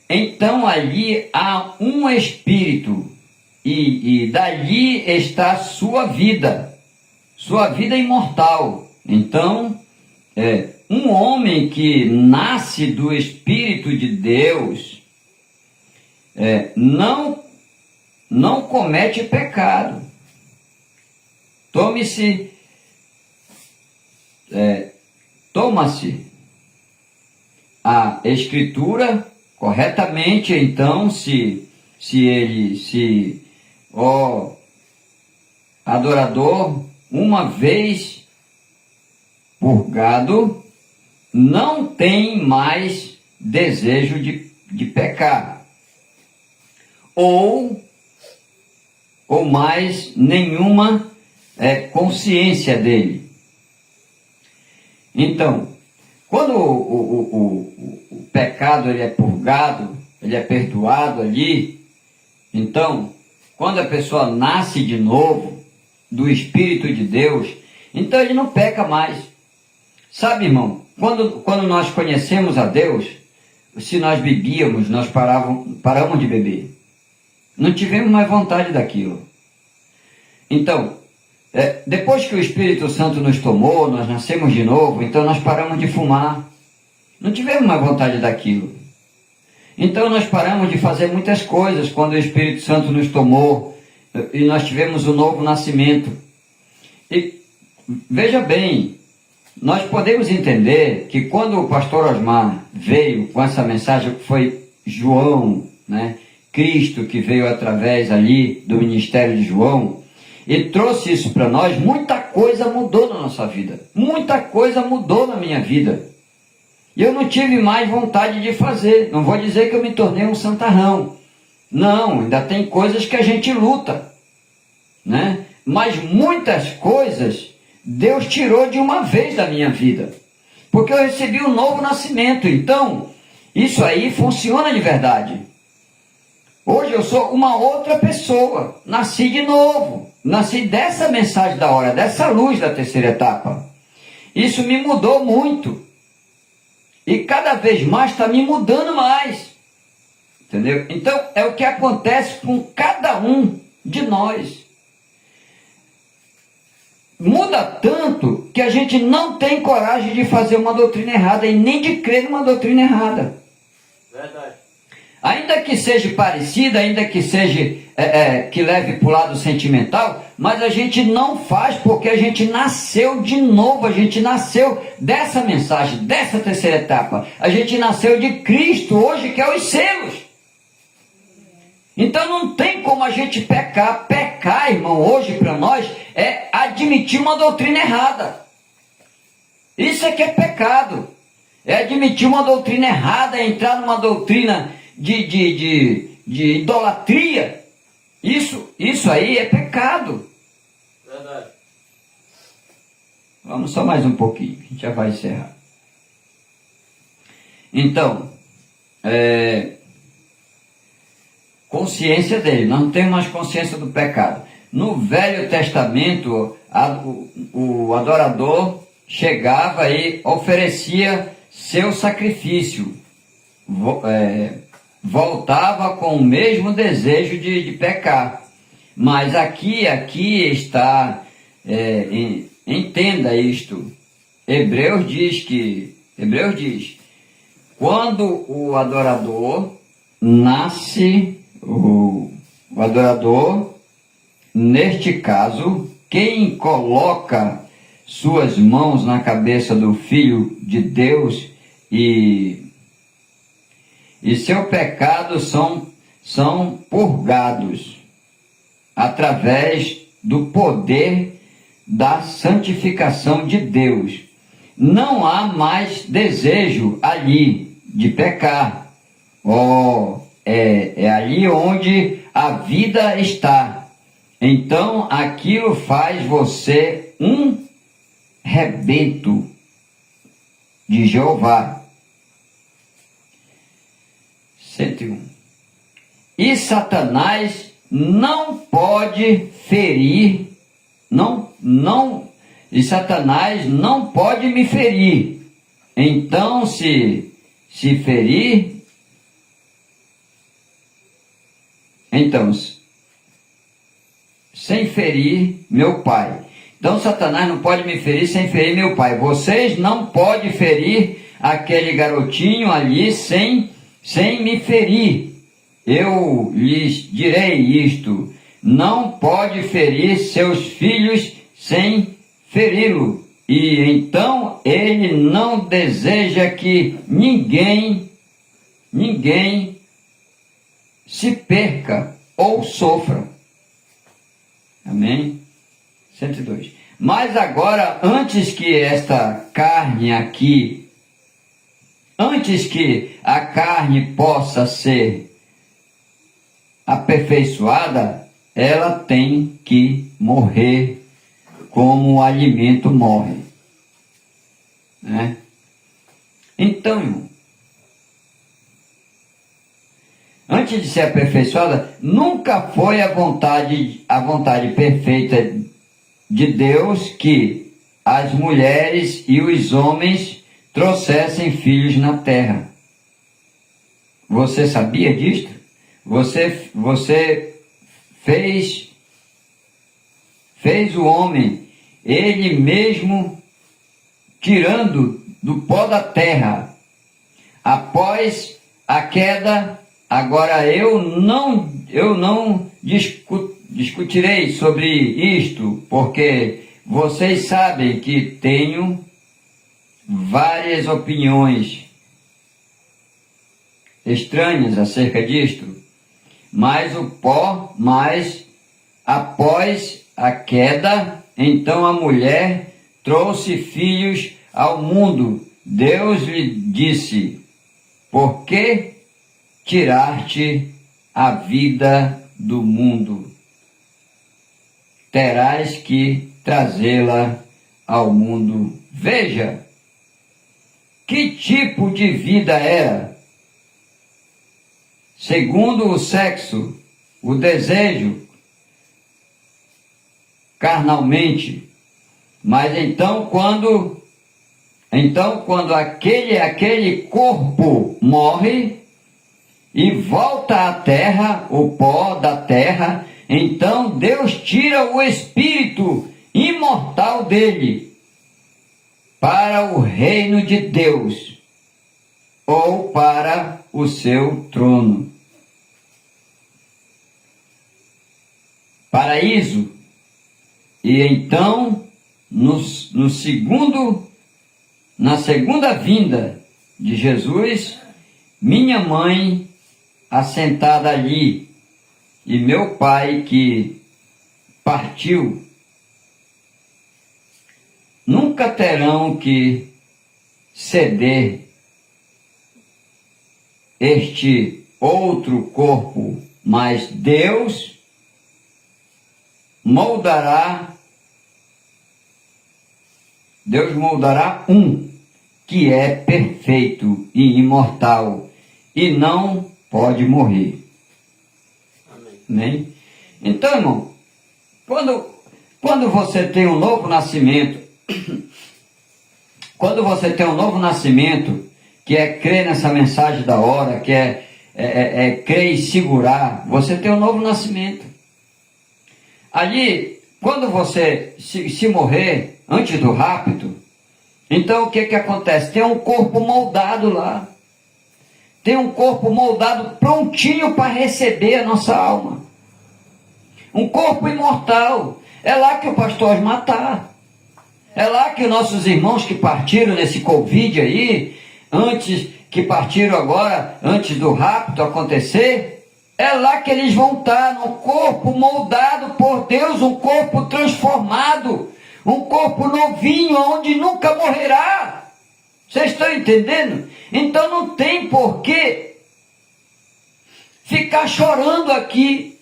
Então ali há um espírito e dali está sua vida imortal. Então, um homem que nasce do Espírito de Deus não comete pecado. Toma-se a Escritura corretamente, então, se adorador, uma vez purgado, não tem mais desejo de pecar, ou mais nenhuma consciência dele. Então, quando o pecado ele é purgado, ele é perdoado ali, então, quando a pessoa nasce de novo, do Espírito de Deus, então ele não peca mais. Sabe, irmão, quando nós conhecemos a Deus, se nós bebíamos, nós paramos de beber. Não tivemos mais vontade daquilo. Então, depois que o Espírito Santo nos tomou, nós nascemos de novo, então nós paramos de fumar. Não tivemos mais vontade daquilo. Então nós paramos de fazer muitas coisas quando o Espírito Santo nos tomou e nós tivemos o novo nascimento. E veja bem, nós podemos entender que quando o pastor Osmar veio com essa mensagem, que foi João, né? Cristo que veio através ali do ministério de João, e trouxe isso para nós, muita coisa mudou na nossa vida. Muita coisa mudou na minha vida. E eu não tive mais vontade de fazer. Não vou dizer que eu me tornei um santarrão. Não, ainda tem coisas que a gente luta, né? Mas muitas coisas Deus tirou de uma vez da minha vida. Porque eu recebi um novo nascimento. Então, isso aí funciona de verdade. Hoje eu sou uma outra pessoa. Nasci de novo. Nasci dessa mensagem da hora, dessa luz da terceira etapa. Isso me mudou muito. E cada vez mais está me mudando mais. Entendeu? Então, é o que acontece com cada um de nós. Muda tanto que a gente não tem coragem de fazer uma doutrina errada e nem de crer numa doutrina errada. Verdade. Ainda que seja parecida, ainda que seja que leve para o lado sentimental, mas a gente não faz porque a gente nasceu de novo, a gente nasceu dessa mensagem, dessa terceira etapa. A gente nasceu de Cristo hoje, que é os selos. Então não tem como a gente pecar. Pecar, irmão, hoje para nós é admitir uma doutrina errada. Isso é que é pecado. É admitir uma doutrina errada, é entrar numa doutrina de idolatria. Isso aí é pecado. Verdade. Vamos só mais um pouquinho, a gente já vai encerrar. Então, consciência dele, não tem mais consciência do pecado. No Velho Testamento, o adorador chegava e oferecia seu sacrifício, voltava com o mesmo desejo de pecar. Mas aqui está, entenda isto, Hebreus diz, quando o adorador nasce, o adorador, neste caso, quem coloca suas mãos na cabeça do Filho de Deus e seu pecado são purgados através do poder da santificação de Deus. Não há mais desejo ali de pecar. É ali onde a vida está. Então aquilo faz você um rebento de Jeová. 101. E Satanás não pode ferir, e Satanás não pode me ferir. Então, se ferir, sem ferir meu Pai. Então, Satanás não pode me ferir sem ferir meu Pai. Vocês não podem ferir aquele garotinho ali sem me ferir. Eu lhes direi isto: não pode ferir seus filhos sem feri-lo. E então ele não deseja que ninguém se perca ou sofra. Amém? 102. Mas agora, antes que a carne possa ser aperfeiçoada, ela tem que morrer como o alimento morre. Né? Então, irmão, antes de ser aperfeiçoada, nunca foi a vontade perfeita de Deus que as mulheres e os homens trouxessem filhos na terra. Você sabia disto? Você fez o homem, ele mesmo tirando do pó da terra. Após a queda, agora eu não discutirei sobre isto, porque vocês sabem que tenho várias opiniões estranhas acerca disto. Mas após a queda, então a mulher trouxe filhos ao mundo. Deus lhe disse: por que tiraste a vida do mundo? Terás que trazê-la ao mundo. Veja, que tipo de vida era? Segundo o sexo, o desejo, carnalmente. Mas então quando aquele corpo morre e volta à terra, o pó da terra, então Deus tira o espírito imortal dele para o reino de Deus. ou para o seu trono. Paraíso. E então, na segunda vinda de Jesus, minha mãe assentada ali e meu pai que partiu, nunca terão que ceder este outro corpo, mas Deus moldará um que é perfeito e imortal e não pode morrer. Amém? Então, irmão, quando você tem um novo nascimento, quando você tem um novo nascimento, que é crer nessa mensagem da hora, que é crer e segurar, você tem um novo nascimento. Ali, quando você se morrer antes do rapto, então o que acontece? Tem um corpo moldado lá. Tem um corpo moldado prontinho para receber a nossa alma. Um corpo imortal. É lá que o pastor Osmar está. É lá que os nossos irmãos que partiram nesse Covid aí, que partiram agora, antes do rapto acontecer, é lá que eles vão estar, no corpo moldado por Deus, um corpo transformado, um corpo novinho, onde nunca morrerá. Vocês estão entendendo? Então não tem porquê ficar chorando aqui,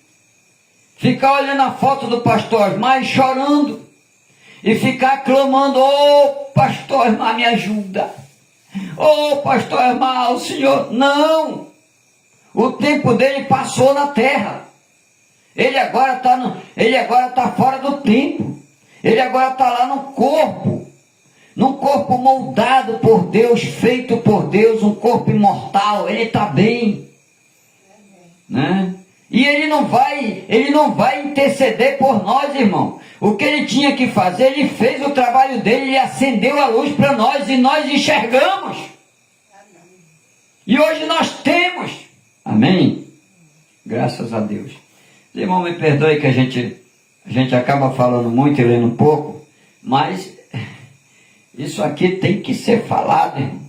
ficar olhando a foto do pastor Osmar e chorando, e ficar clamando: ô pastor Osmar, me ajuda, ô pastor Osmar, o Senhor. Não! O tempo dele passou na terra. Ele agora está fora do tempo. Ele agora está lá no corpo. Num corpo moldado por Deus, feito por Deus, um corpo imortal. Ele está bem. Né? E ele não vai interceder por nós, irmão. O que ele tinha que fazer, ele fez o trabalho dele, ele acendeu a luz para nós e nós enxergamos. E hoje nós temos. Amém? Graças a Deus. Irmão, me perdoe que a gente acaba falando muito e lendo pouco, mas isso aqui tem que ser falado, irmão.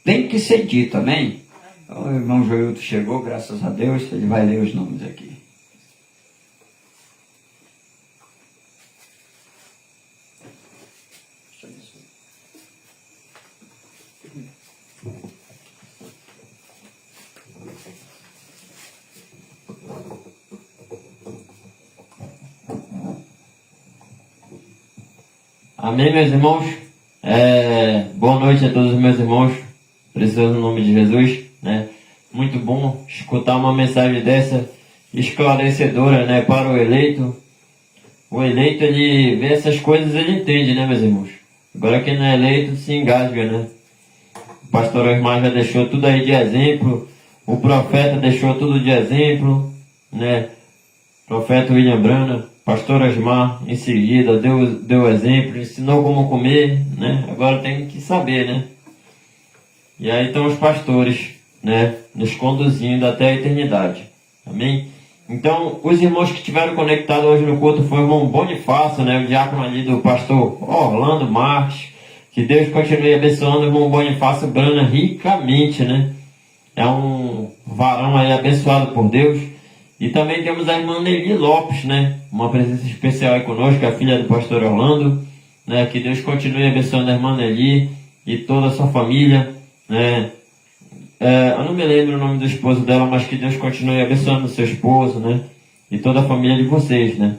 Tem que ser dito, amém? Então, o irmão Joilton chegou, graças a Deus, ele vai ler os nomes aqui. Amém, meus irmãos? Boa noite a todos os meus irmãos, precioso no nome de Jesus, né? Muito bom escutar uma mensagem dessa esclarecedora, né, para o eleito. O eleito, ele vê essas coisas, ele entende, né, meus irmãos? Agora quem não é eleito se engasga, né? O pastor Osmar já deixou tudo aí de exemplo, o profeta deixou tudo de exemplo, né? O profeta William Brana, pastor Osmar, em seguida, deu exemplo, ensinou como comer, né? Agora tem que saber, né? E aí estão os pastores, né? Nos conduzindo até a eternidade. Amém? Então, os irmãos que estiveram conectados hoje no culto foi o irmão Bonifácio, né? O diácono ali do pastor Orlando Marques. Que Deus continue abençoando o irmão Bonifácio Brana ricamente, né? É um varão aí abençoado por Deus. E também temos a irmã Nelly Lopes, né? Uma presença especial aí conosco, a filha do pastor Orlando, né? Que Deus continue abençoando a irmã Nelly e toda a sua família, né? Eu não me lembro o nome do esposo dela, mas que Deus continue abençoando o seu esposo, né? E toda a família de vocês, né?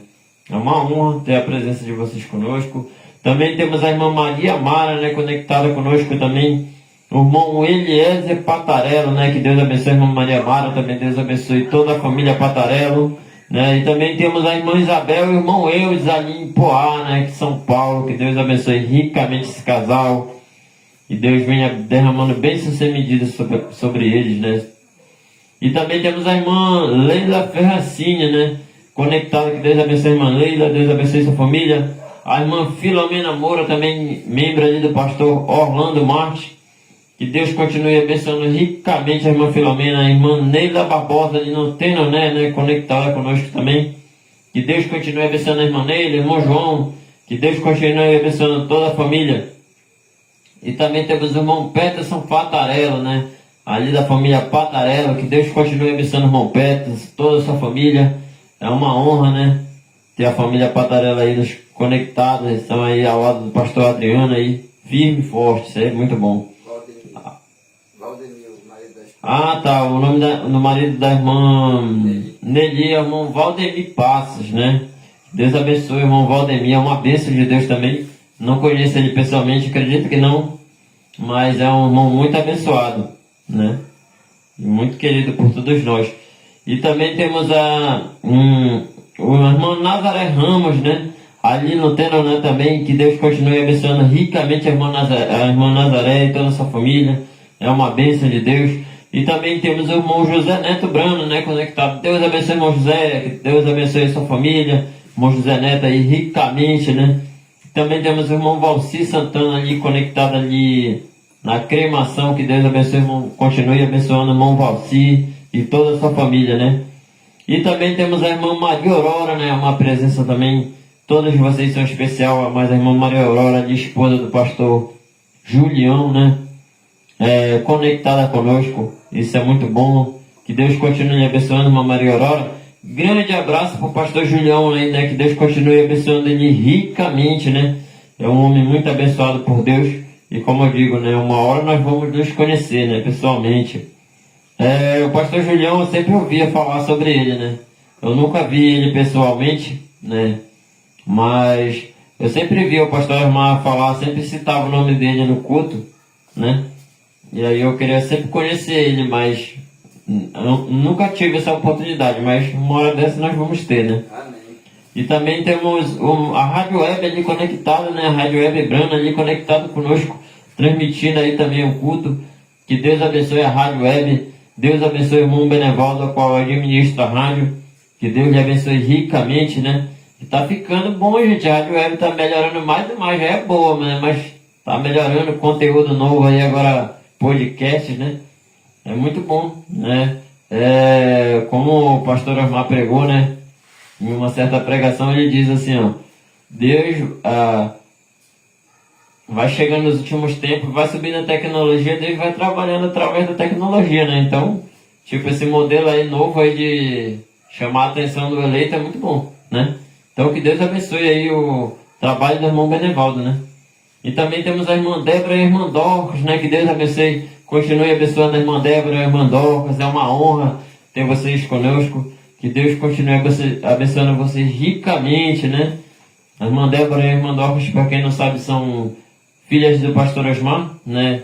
É uma honra ter a presença de vocês conosco. Também temos a irmã Maria Mara, né? Conectada conosco também. O irmão Eliezer Patarello, né? Que Deus abençoe a irmã Maria Mara, também Deus abençoe toda a família Patarello, né? E também temos a irmã Isabel e o irmão Eudes ali em Poá, né? Que São Paulo, que Deus abençoe ricamente esse casal. E Deus venha derramando bênçãos sem medida sobre eles, né? E também temos a irmã Leila Ferracini, né? Conectada, que Deus abençoe a irmã Leila, Deus abençoe sua família. A irmã Filomena Moura, também membro ali do pastor Orlando Marques. Que Deus continue abençoando ricamente a irmã Filomena, a irmã Neila Barbosa, ali no Tenoné, né, conectada conosco também. Que Deus continue abençoando a irmã Neila, irmão João. Que Deus continue abençoando toda a família. E também temos o irmão Peterson Patarello, né, ali da família Patarello. Que Deus continue abençoando o irmão Peterson, toda a sua família. É uma honra, né, ter a família Patarello aí nos conectados. Eles estão aí ao lado do pastor Adriano aí, firme e forte. Isso aí é muito bom. Valdemir, o marido da esposa. Ah, tá. O nome do marido da irmã Nelly é o irmão Valdemir Passos, né? Deus abençoe o irmão Valdemir. É uma bênção de Deus também. Não conheço ele pessoalmente, acredito que não. Mas é um irmão muito abençoado, né? Muito querido por todos nós. E também temos o irmão Nazaré Ramos, né? Ali no Tenoné também. Que Deus continue abençoando ricamente a irmã Nazaré e toda a sua família. É uma bênção de Deus. E também temos o irmão José Neto Brano, né, conectado. Deus abençoe o irmão José, que Deus abençoe a sua família. Irmão José Neto aí ricamente, né. Também temos o irmão Valci Santana ali, conectado ali na cremação. Que Deus abençoe, irmão, continue abençoando o irmão Valci e toda a sua família, né. E também temos a irmã Maria Aurora, né, uma presença também. Todos vocês são especial, mas a irmã Maria Aurora ali, esposa do pastor Julião, né. Conectada conosco, isso é muito bom. Que Deus continue abençoando a irmã Maria Aurora. Grande abraço para o pastor Julião aí, né? Que Deus continue abençoando ele ricamente, né? É um homem muito abençoado por Deus. E como eu digo, né? Uma hora nós vamos nos conhecer, né? Pessoalmente. O pastor Julião, eu sempre ouvia falar sobre ele, né? Eu nunca vi ele pessoalmente, né? Mas eu sempre vi o pastor Armar falar, sempre citava o nome dele no culto, né? E aí eu queria sempre conhecer ele, mas eu nunca tive essa oportunidade, mas uma hora dessa nós vamos ter, né? Amém. E também temos a Rádio Web ali conectada, né? A Rádio Web Brana ali conectada conosco, transmitindo aí também o culto. Que Deus abençoe a Rádio Web, Deus abençoe o irmão Benevaldo, a qual administra a rádio. Que Deus lhe abençoe ricamente, né? E tá ficando bom, gente, a Rádio Web tá melhorando mais e mais, já é boa, né? Mas tá melhorando conteúdo novo aí agora. Podcast, né? É muito bom, né? Como o pastor Osmar pregou, né? Em uma certa pregação ele diz assim, ó: Deus vai chegando nos últimos tempos, vai subindo a tecnologia, Deus vai trabalhando através da tecnologia, né? Então, tipo, esse modelo aí novo aí de chamar a atenção do eleito é muito bom, né? Então que Deus abençoe aí o trabalho do irmão Benevaldo, né? E também temos a irmã Débora e a irmã Dorcas, né? Que Deus abençoe, continue abençoando a irmã Débora e a irmã Dorcas. É uma honra ter vocês conosco. Que Deus continue abençoando vocês ricamente, né? A irmã Débora e a irmã Dorcas, para quem não sabe, são filhas do pastor Osmar, né?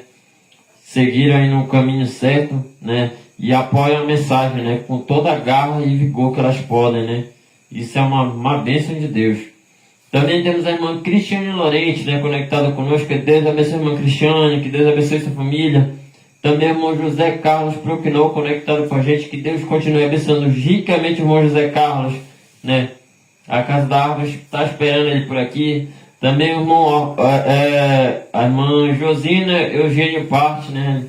Seguiram aí no caminho certo, né? E apoiam a mensagem, né? Com toda a garra e vigor que elas podem, né? Isso é uma bênção de Deus. Também temos a irmã Cristiane Lorente, né, conectada conosco. Que Deus abençoe a irmã Cristiane, que Deus abençoe sua família. Também o irmão José Carlos Procnol, conectado com a gente. Que Deus continue abençoando ricamente o irmão José Carlos, né. A Casa da Árvore está esperando ele por aqui. Também o irmão, a irmã Josina Eugênio Parte, né,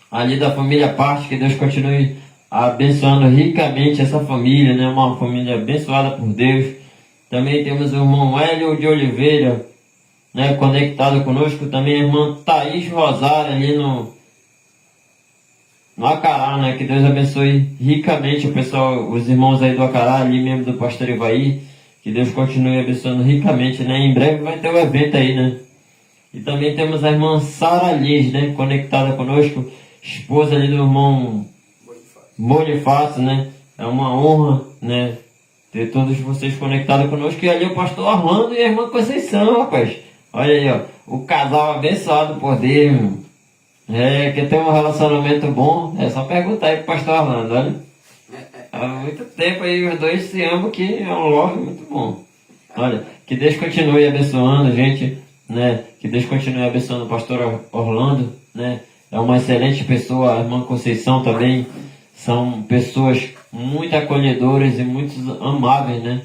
ali da família Parte. Que Deus continue abençoando ricamente essa família, né, uma família abençoada por Deus. Também temos o irmão Hélio de Oliveira, né, conectado conosco. Também a irmã Thaís Rosário ali no Acará, né? Que Deus abençoe ricamente o pessoal, os irmãos aí do Acará, ali mesmo do pastor Ivaí. Que Deus continue abençoando ricamente, né? Em breve vai ter um evento aí, né? E também temos a irmã Sara Liz, né, conectada conosco, esposa ali do irmão Bonifácio, né? É uma honra, né, ter todos vocês conectados conosco. E ali o pastor Orlando e a irmã Conceição, rapaz. Olha aí, ó. O casal abençoado por Deus, meu. Quer ter um relacionamento bom? É só perguntar aí pro pastor Orlando, olha. Há muito tempo aí os dois se amam, que é um love muito bom. Olha, que Deus continue abençoando a gente, né? Que Deus continue abençoando o pastor Orlando, né? É uma excelente pessoa, a irmã Conceição também. São pessoas muito acolhedoras e muito amáveis, né?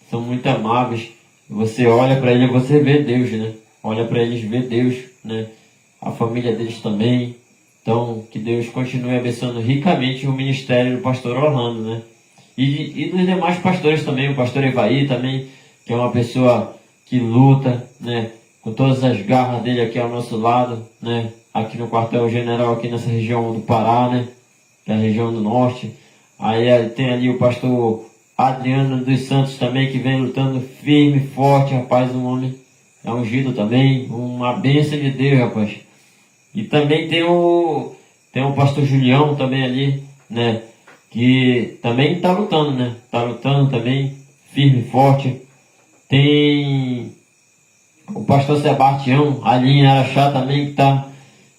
São muito amáveis. Você olha para ele e você vê Deus, né? Olha para eles, vê Deus, né? a família deles também. Então, que Deus continue abençoando ricamente o ministério do pastor Orlando, né? E dos demais pastores também, o pastor Evaí também, que é uma pessoa que luta, né? Com todas as garras dele aqui ao nosso lado, né? Aqui no quartel-general, aqui nessa região do Pará, né? Que é a região do norte. Aí tem ali o pastor Adriano dos Santos também, que vem lutando firme, forte, rapaz, um homem é ungido também, uma bênção de Deus, rapaz. E também tem o pastor Julião também ali, né? Que também está lutando, né? Está lutando também, firme e forte. Tem o pastor Sebastião ali em Araxá também, que está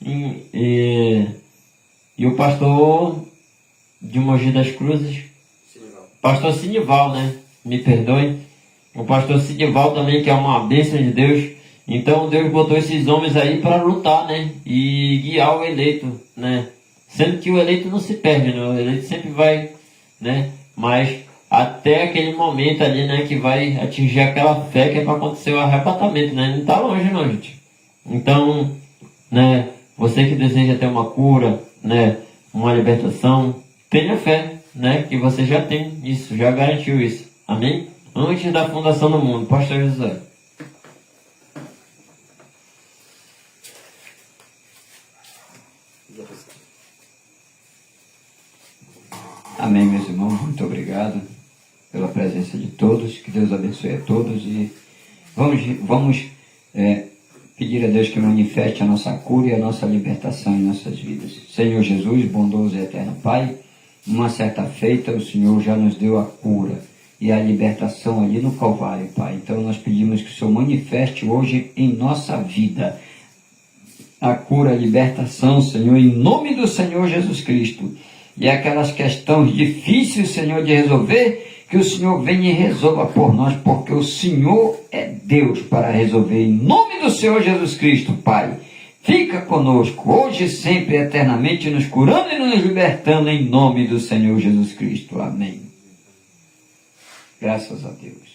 e o pastor de Mogi das Cruzes, pastor Sinival, né? Me perdoe. O pastor Sinival também, que é uma bênção de Deus. Então Deus botou esses homens aí para lutar, né? E guiar o eleito, né? Sendo que o eleito não se perde, né? O eleito sempre vai, né? Mas até aquele momento ali, né? Que vai atingir aquela fé que é para acontecer o arrebatamento, né? Não está longe não, gente. Então, né? Você que deseja ter uma cura, né? Uma libertação, tenha fé, né? Que você já tem isso, já garantiu isso. Amém? Antes da fundação do mundo. Pastor José. Amém, meus irmãos. Muito obrigado pela presença de todos. Que Deus abençoe a todos. E vamos pedir a Deus que manifeste a nossa cura e a nossa libertação em nossas vidas. Senhor Jesus, bondoso e eterno Pai, numa certa feita o Senhor já nos deu a cura e a libertação ali no Calvário, Pai. Então nós pedimos que o Senhor manifeste hoje em nossa vida a cura, a libertação, Senhor, em nome do Senhor Jesus Cristo. E aquelas questões difíceis, Senhor, de resolver, que o Senhor venha e resolva por nós, porque o Senhor é Deus para resolver. Em nome do Senhor Jesus Cristo, Pai, fica conosco, hoje, sempre, eternamente, nos curando e nos libertando, em nome do Senhor Jesus Cristo. Amém. Graças a Deus.